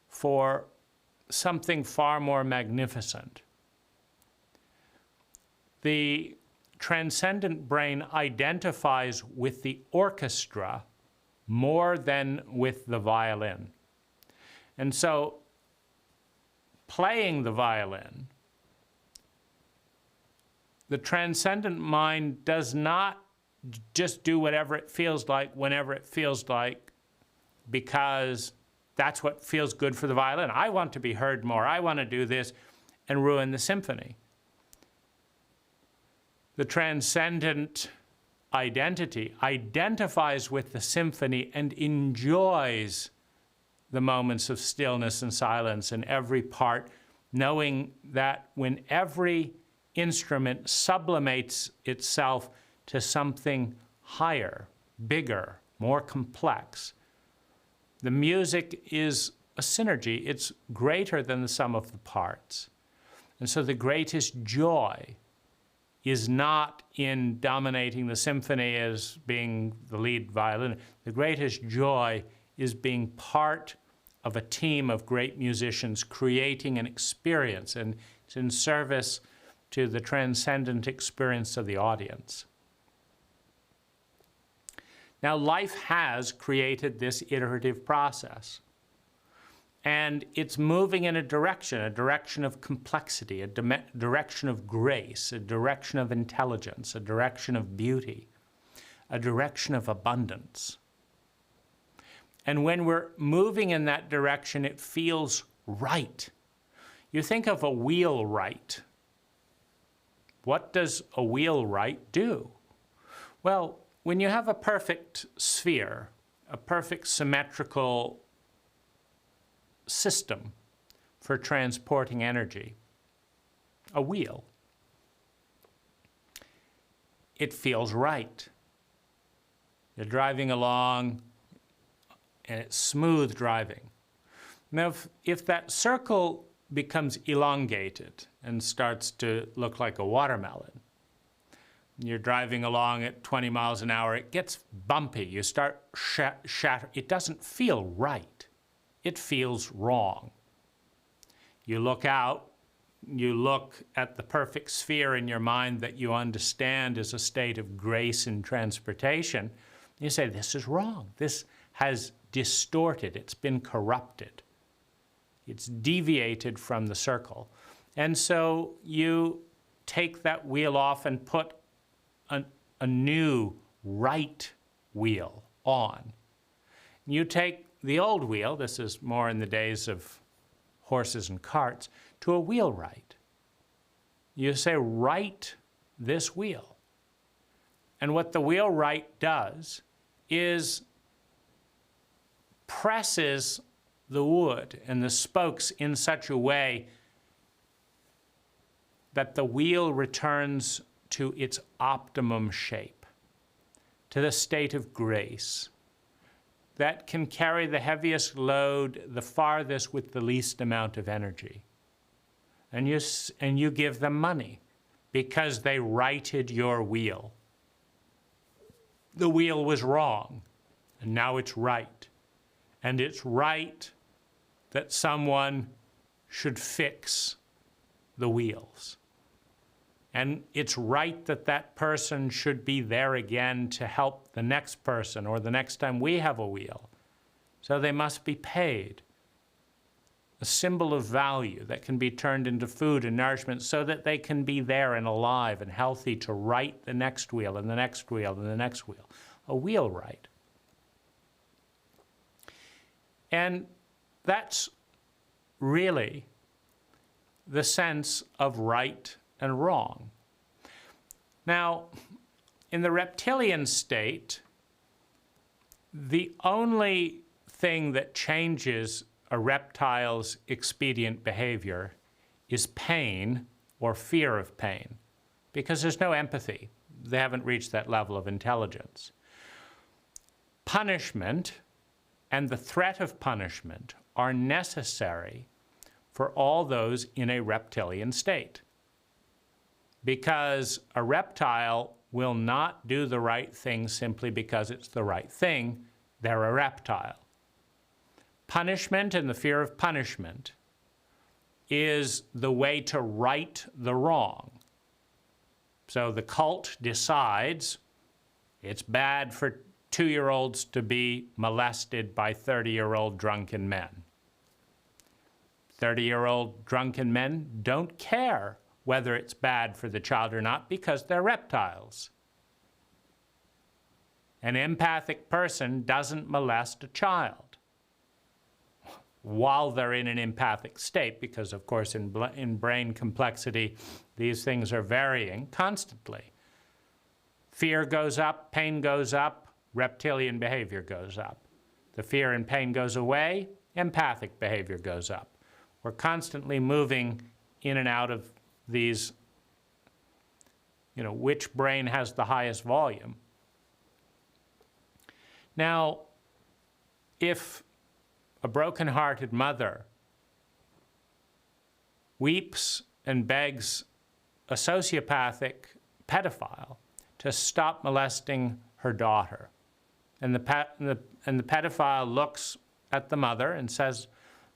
for something far more magnificent. The transcendent brain identifies with the orchestra more than with the violin. And so playing the violin, the transcendent mind does not just do whatever it feels like, whenever it feels like, because that's what feels good for the violin. I want to be heard more. I want to do this and ruin the symphony. The transcendent identity identifies with the symphony and enjoys the moments of stillness and silence in every part, knowing that when every instrument sublimates itself to something higher, bigger, more complex, the music is a synergy. It's greater than the sum of the parts. And so the greatest joy is not in dominating the symphony as being the lead violin. The greatest joy is being part of a team of great musicians creating an experience, and it's in service to the transcendent experience of the audience. Now, life has created this iterative process, and it's moving in a direction of complexity, a direction of grace, a direction of intelligence, a direction of beauty, a direction of abundance. And when we're moving in that direction, it feels right. You think of a wheelwright. What does a wheelwright do? Well, when you have a perfect sphere, a perfect symmetrical system for transporting energy, a wheel, it feels right. You're driving along, and it's smooth driving. Now, if that circle becomes elongated and starts to look like a watermelon, you're driving along at 20 miles an hour, it gets bumpy. You start shatter. It doesn't feel right. It feels wrong. You look out, you look at the perfect sphere in your mind that you understand is a state of grace in transportation. You say, this is wrong. This has distorted. It's been corrupted. It's deviated from the circle. And so you take that wheel off and put a new right wheel on. You take the old wheel, this is more in the days of horses and carts, to a wheelwright. You say, right this wheel. And what the wheelwright does is presses the wood and the spokes in such a way that the wheel returns to its optimum shape, to the state of grace that can carry the heaviest load the farthest with the least amount of energy. And you give them money because they righted your wheel. The wheel was wrong, and now it's right. And it's right that someone should fix the wheels. And it's right that that person should be there again to help the next person or the next time we have a wheel. So they must be paid. A symbol of value that can be turned into food and nourishment so that they can be there and alive and healthy to right the next wheel and the next wheel and the next wheel. A wheelwright. And that's really the sense of right and wrong. Now, in the reptilian state, the only thing that changes a reptile's expedient behavior is pain or fear of pain. because there's no empathy. They haven't reached that level of intelligence. Punishment and the threat of punishment are necessary for all those in a reptilian state, because a reptile will not do the right thing simply because it's the right thing. They're a reptile. Punishment and the fear of punishment is the way to right the wrong. So the cult decides it's bad for 2-year-olds to be molested by 30-year-old drunken men. 30-year-old drunken men don't care whether it's bad for the child or not because they're reptiles. An empathic person doesn't molest a child while they're in an empathic state, because of course in brain complexity these things are varying constantly. Fear goes up, pain goes up, reptilian behavior goes up. The fear and pain goes away, empathic behavior goes up. We're constantly moving in and out of these, which brain has the highest volume. Now, if a broken-hearted mother weeps and begs a sociopathic pedophile to stop molesting her daughter, and the pedophile looks at the mother and says,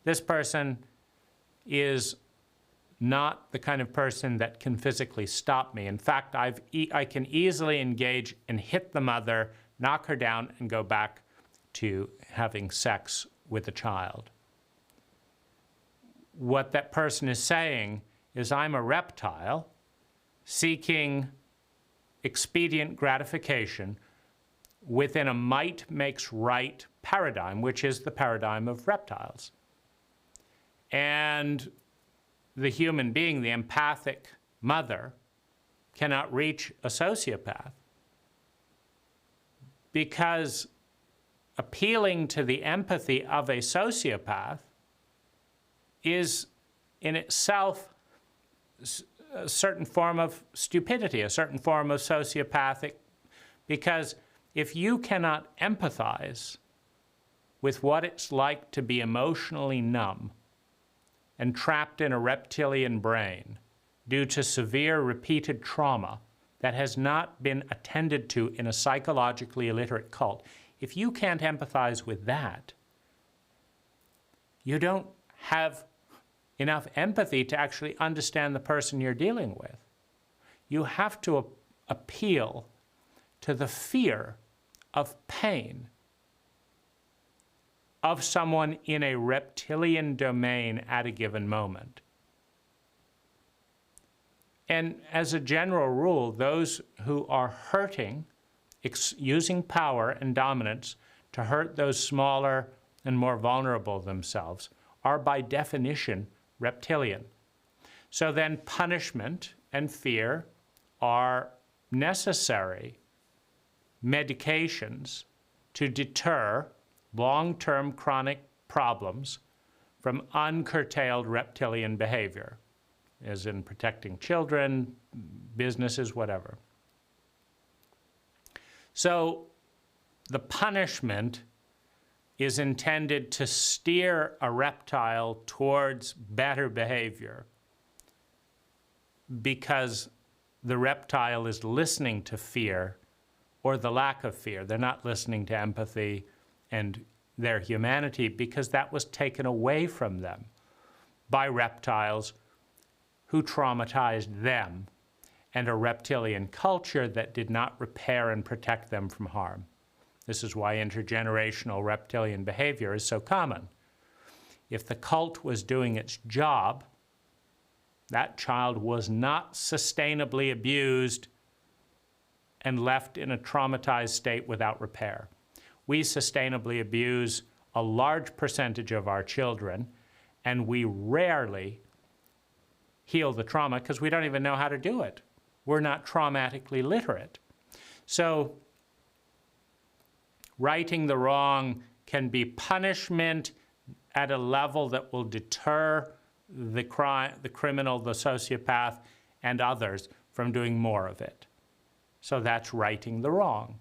this person is not the kind of person that can physically stop me. In fact, I can easily engage and hit the mother, knock her down, and go back to having sex with a child. What that person is saying is, I'm a reptile seeking expedient gratification within a might makes right paradigm, which is the paradigm of reptiles. And the human being, the empathic mother, cannot reach a sociopath because appealing to the empathy of a sociopath is in itself a certain form of stupidity, a certain form of sociopathic, because if you cannot empathize with what it's like to be emotionally numb and trapped in a reptilian brain due to severe repeated trauma that has not been attended to in a psychologically illiterate cult, if you can't empathize with that, you don't have enough empathy to actually understand the person you're dealing with. You have to appeal to the fear of pain of someone in a reptilian domain at a given moment. And as a general rule, those who are hurting, using power and dominance to hurt those smaller and more vulnerable themselves, are by definition reptilian. So then punishment and fear are necessary medications to deter long-term chronic problems from uncurtailed reptilian behavior, as in protecting children, businesses, whatever. So the punishment is intended to steer a reptile towards better behavior because the reptile is listening to fear or the lack of fear. They're not listening to empathy and their humanity because that was taken away from them by reptiles who traumatized them and a reptilian culture that did not repair and protect them from harm. This is why intergenerational reptilian behavior is so common. If the cult was doing its job, that child was not sustainably abused and left in a traumatized state without repair. We sustainably abuse a large percentage of our children, and we rarely heal the trauma because we don't even know how to do it. We're not traumatically literate. So righting the wrong can be punishment at a level that will deter the criminal, the sociopath, and others from doing more of it. So that's righting the wrong.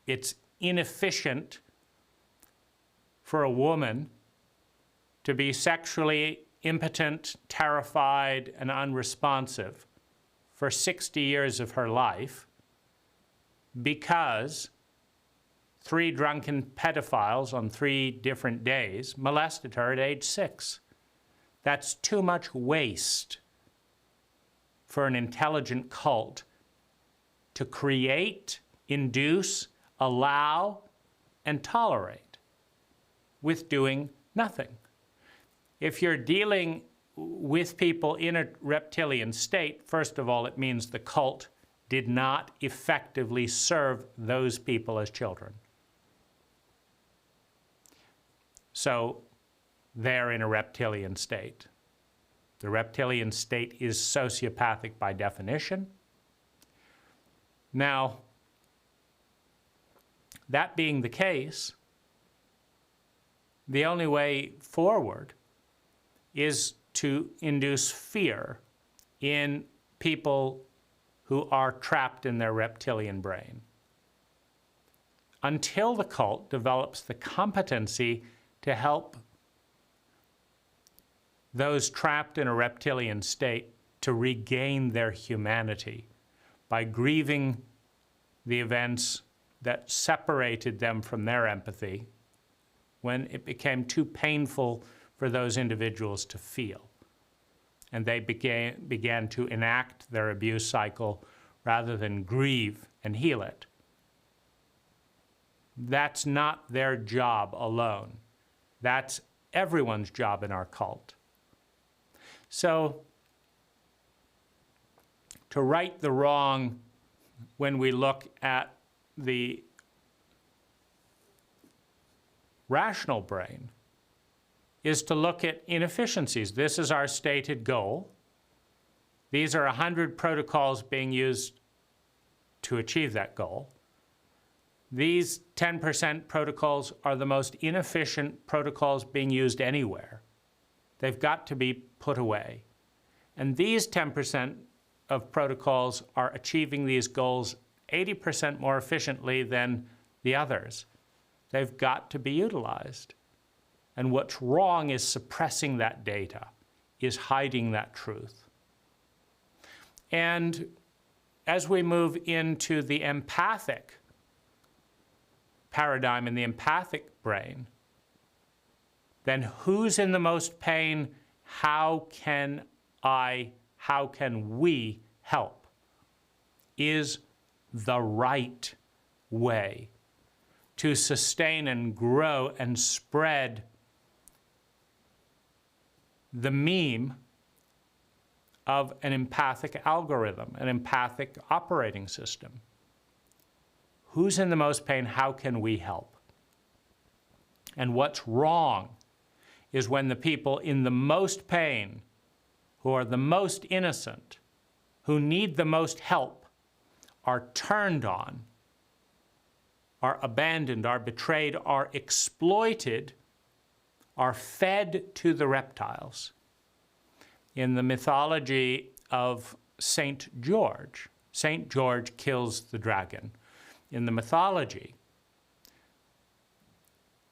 It's inefficient for a woman to be sexually impotent, terrified, and unresponsive for 60 years of her life because 3 drunken pedophiles on 3 different days molested her at age 6. That's too much waste for an intelligent cult to create, induce, allow, and tolerate with doing nothing. If you're dealing with people in a reptilian state, first of all, it means the cult did not effectively serve those people as children. So they're in a reptilian state. The reptilian state is sociopathic by definition. Now, that being the case, the only way forward is to induce fear in people who are trapped in their reptilian brain. Until the cult develops the competency to help those trapped in a reptilian state to regain their humanity by grieving the events that separated them from their empathy when it became too painful for those individuals to feel. And they began to enact their abuse cycle rather than grieve and heal it. That's not their job alone. That's everyone's job in our cult. So, to right the wrong when we look at the rational brain is to look at inefficiencies. This is our stated goal. These are 100 protocols being used to achieve that goal. These 10% protocols are the most inefficient protocols being used anywhere. They've got to be put away. And these 10% of protocols are achieving these goals 80% more efficiently than the others. They've got to be utilized. And what's wrong is suppressing that data, is hiding that truth. And as we move into the empathic paradigm and the empathic brain, then who's in the most pain? How can we help? Is the right way to sustain and grow and spread the meme of an empathic algorithm, an empathic operating system. Who's in the most pain? How can we help? And what's wrong is when the people in the most pain, who are the most innocent, who need the most help, are turned on, are abandoned, are betrayed, are exploited, are fed to the reptiles. In the mythology of St. George kills the dragon. In the mythology,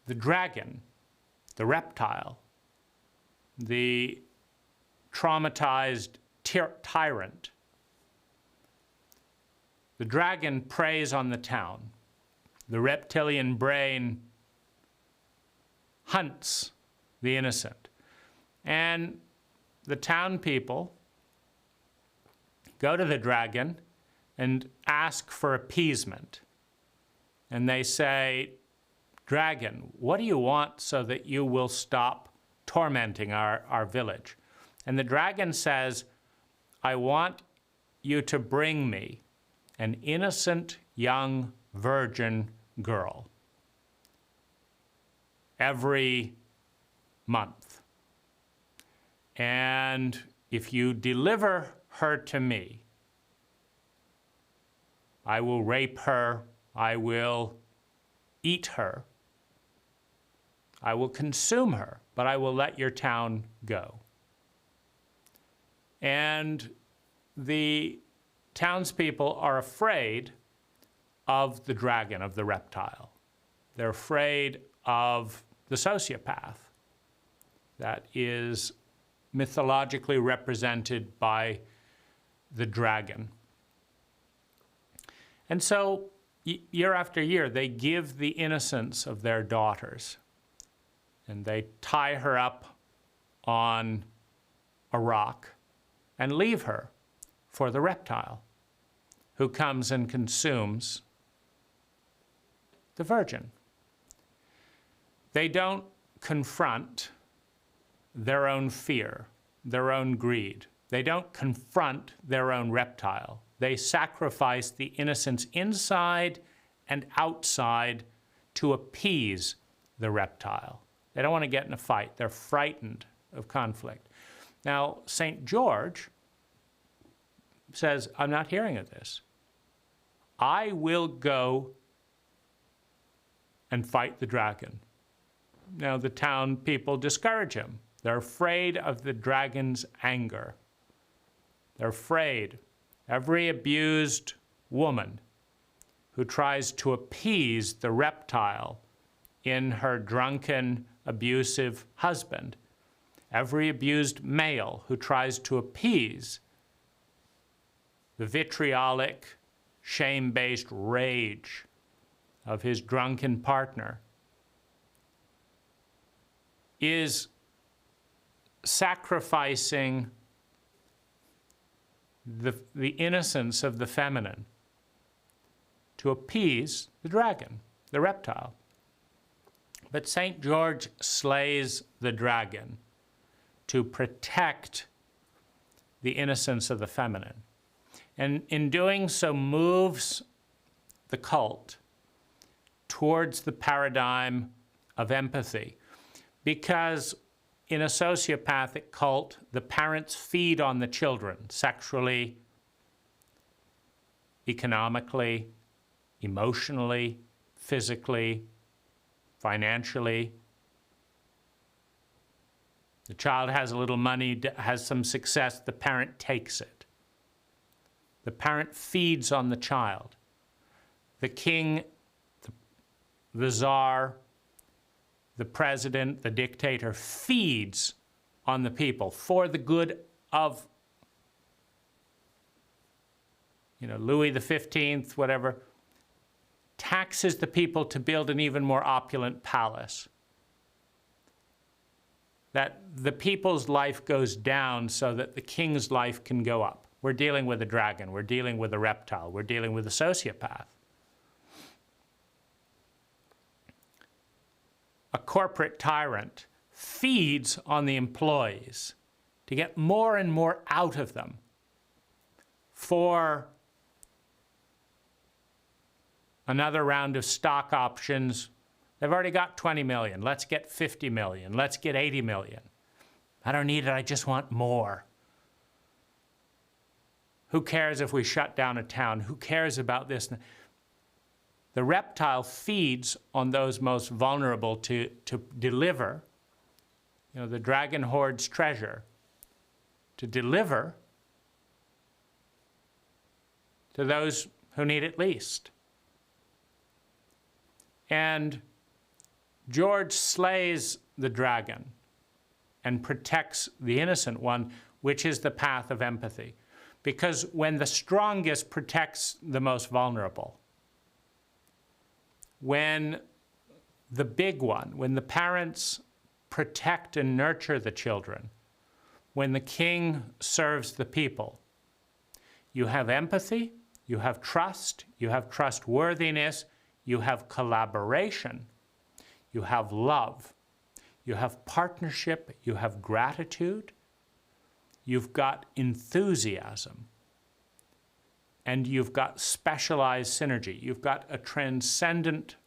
the dragon, the reptile, the traumatized tyrant, the dragon preys on the town. The reptilian brain hunts the innocent. And the town people go to the dragon and ask for appeasement. And they say, "Dragon, what do you want so that you will stop tormenting our village?" And the dragon says, "I want you to bring me an innocent young virgin girl every month. And if you deliver her to me, I will rape her, I will eat her, I will consume her, but I will let your town go." And the townspeople are afraid of the dragon, of the reptile. They're afraid of the sociopath that is mythologically represented by the dragon. And so, year after year, they give the innocence of their daughters, and they tie her up on a rock and leave her for the reptile, who comes and consumes the virgin. They don't confront their own fear, their own greed. They don't confront their own reptile. They sacrifice the innocence inside and outside to appease the reptile. They don't want to get in a fight. They're frightened of conflict. Now, St. George says, I'm not hearing of this. I will go and fight the dragon. Now, the town people discourage him. They're afraid of the dragon's anger. They're afraid. Every abused woman who tries to appease the reptile in her drunken, abusive husband, every abused male who tries to appease the vitriolic, shame-based rage of his drunken partner is sacrificing the innocence of the feminine to appease the dragon, the reptile. But St. George slays the dragon to protect the innocence of the feminine. And in doing so moves the cult towards the paradigm of empathy. Because in a sociopathic cult, the parents feed on the children sexually, economically, emotionally, physically, financially. The child has a little money, has some success, the parent takes it. The parent feeds on the child. The king, the czar, the president, the dictator feeds on the people for the good of, Louis XV, whatever, taxes the people to build an even more opulent palace. That the people's life goes down so that the king's life can go up. We're dealing with a dragon, we're dealing with a reptile, we're dealing with a sociopath. A corporate tyrant feeds on the employees to get more and more out of them for another round of stock options. They've already got 20 million. Let's get 50 million. Let's get 80 million. I don't need it. I just want more. Who cares if we shut down a town? Who cares about this? The reptile feeds on those most vulnerable to deliver, the dragon hoards treasure, to deliver to those who need it least. And George slays the dragon and protects the innocent one, which is the path of empathy. Because when the strongest protects the most vulnerable, when the big one, when the parents protect and nurture the children, when the king serves the people, you have empathy, you have trust, you have trustworthiness, you have collaboration, you have love, you have partnership, you have gratitude, you've got enthusiasm, and you've got specialized synergy. You've got a transcendent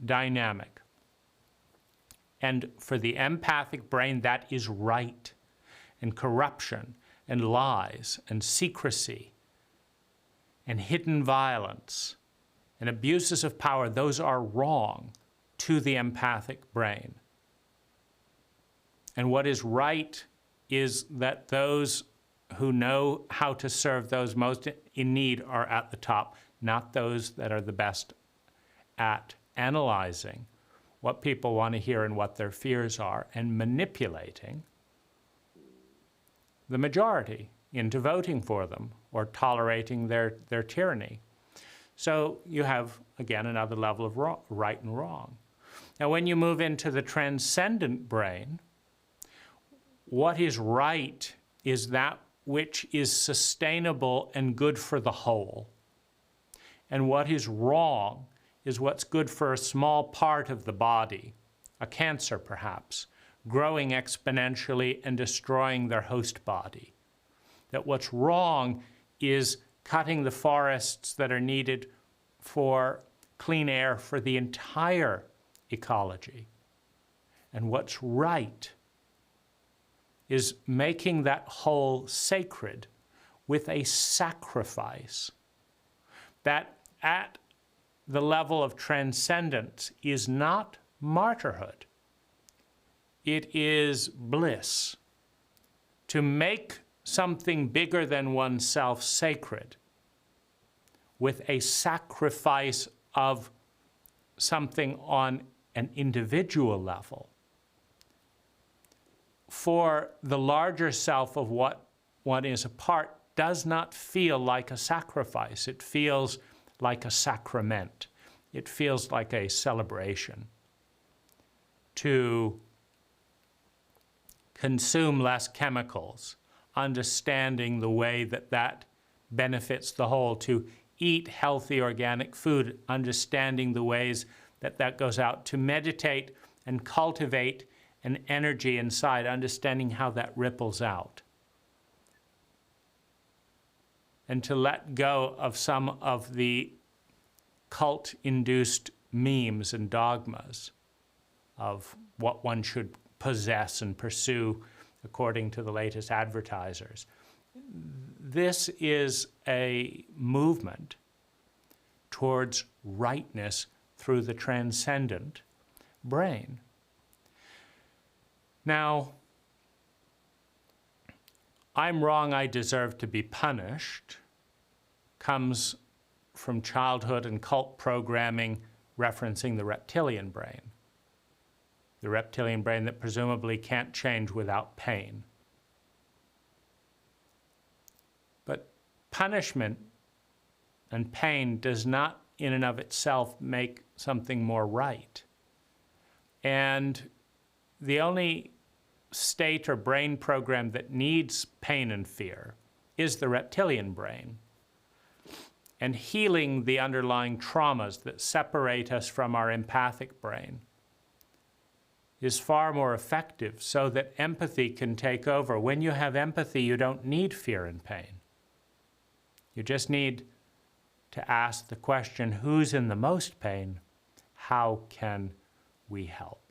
dynamic. And for the empathic brain, that is right. And corruption, and lies, and secrecy, and hidden violence, and abuses of power, those are wrong to the empathic brain. And what is right is that those who know how to serve those most in need are at the top, not those that are the best at analyzing what people want to hear and what their fears are and manipulating the majority into voting for them or tolerating their tyranny. So you have, again, another level of right and wrong. Now, when you move into the transcendent brain, what is right is that which is sustainable and good for the whole. And what is wrong is what's good for a small part of the body, a cancer perhaps, growing exponentially and destroying their host body. That what's wrong is cutting the forests that are needed for clean air for the entire ecology. And what's right is making that whole sacred with a sacrifice that at the level of transcendence is not martyrhood. It is bliss. To make something bigger than oneself sacred with a sacrifice of something on an individual level for the larger self of what one is a part does not feel like a sacrifice. It feels like a sacrament. It feels like a celebration. To consume less chemicals, understanding the way that that benefits the whole, to eat healthy organic food, understanding the ways that that goes out, to meditate and cultivate an energy inside, understanding how that ripples out. And to let go of some of the cult-induced memes and dogmas of what one should possess and pursue according to the latest advertisers. This is a movement towards rightness through the transcendent brain. Now, I'm wrong, I deserve to be punished comes from childhood and cult programming referencing the reptilian brain. The reptilian brain that presumably can't change without pain. But punishment and pain does not in and of itself make something more right. And the only state or brain program that needs pain and fear is the reptilian brain. And healing the underlying traumas that separate us from our empathic brain is far more effective so that empathy can take over. When you have empathy, you don't need fear and pain. You just need to ask the question, who's in the most pain? How can we help?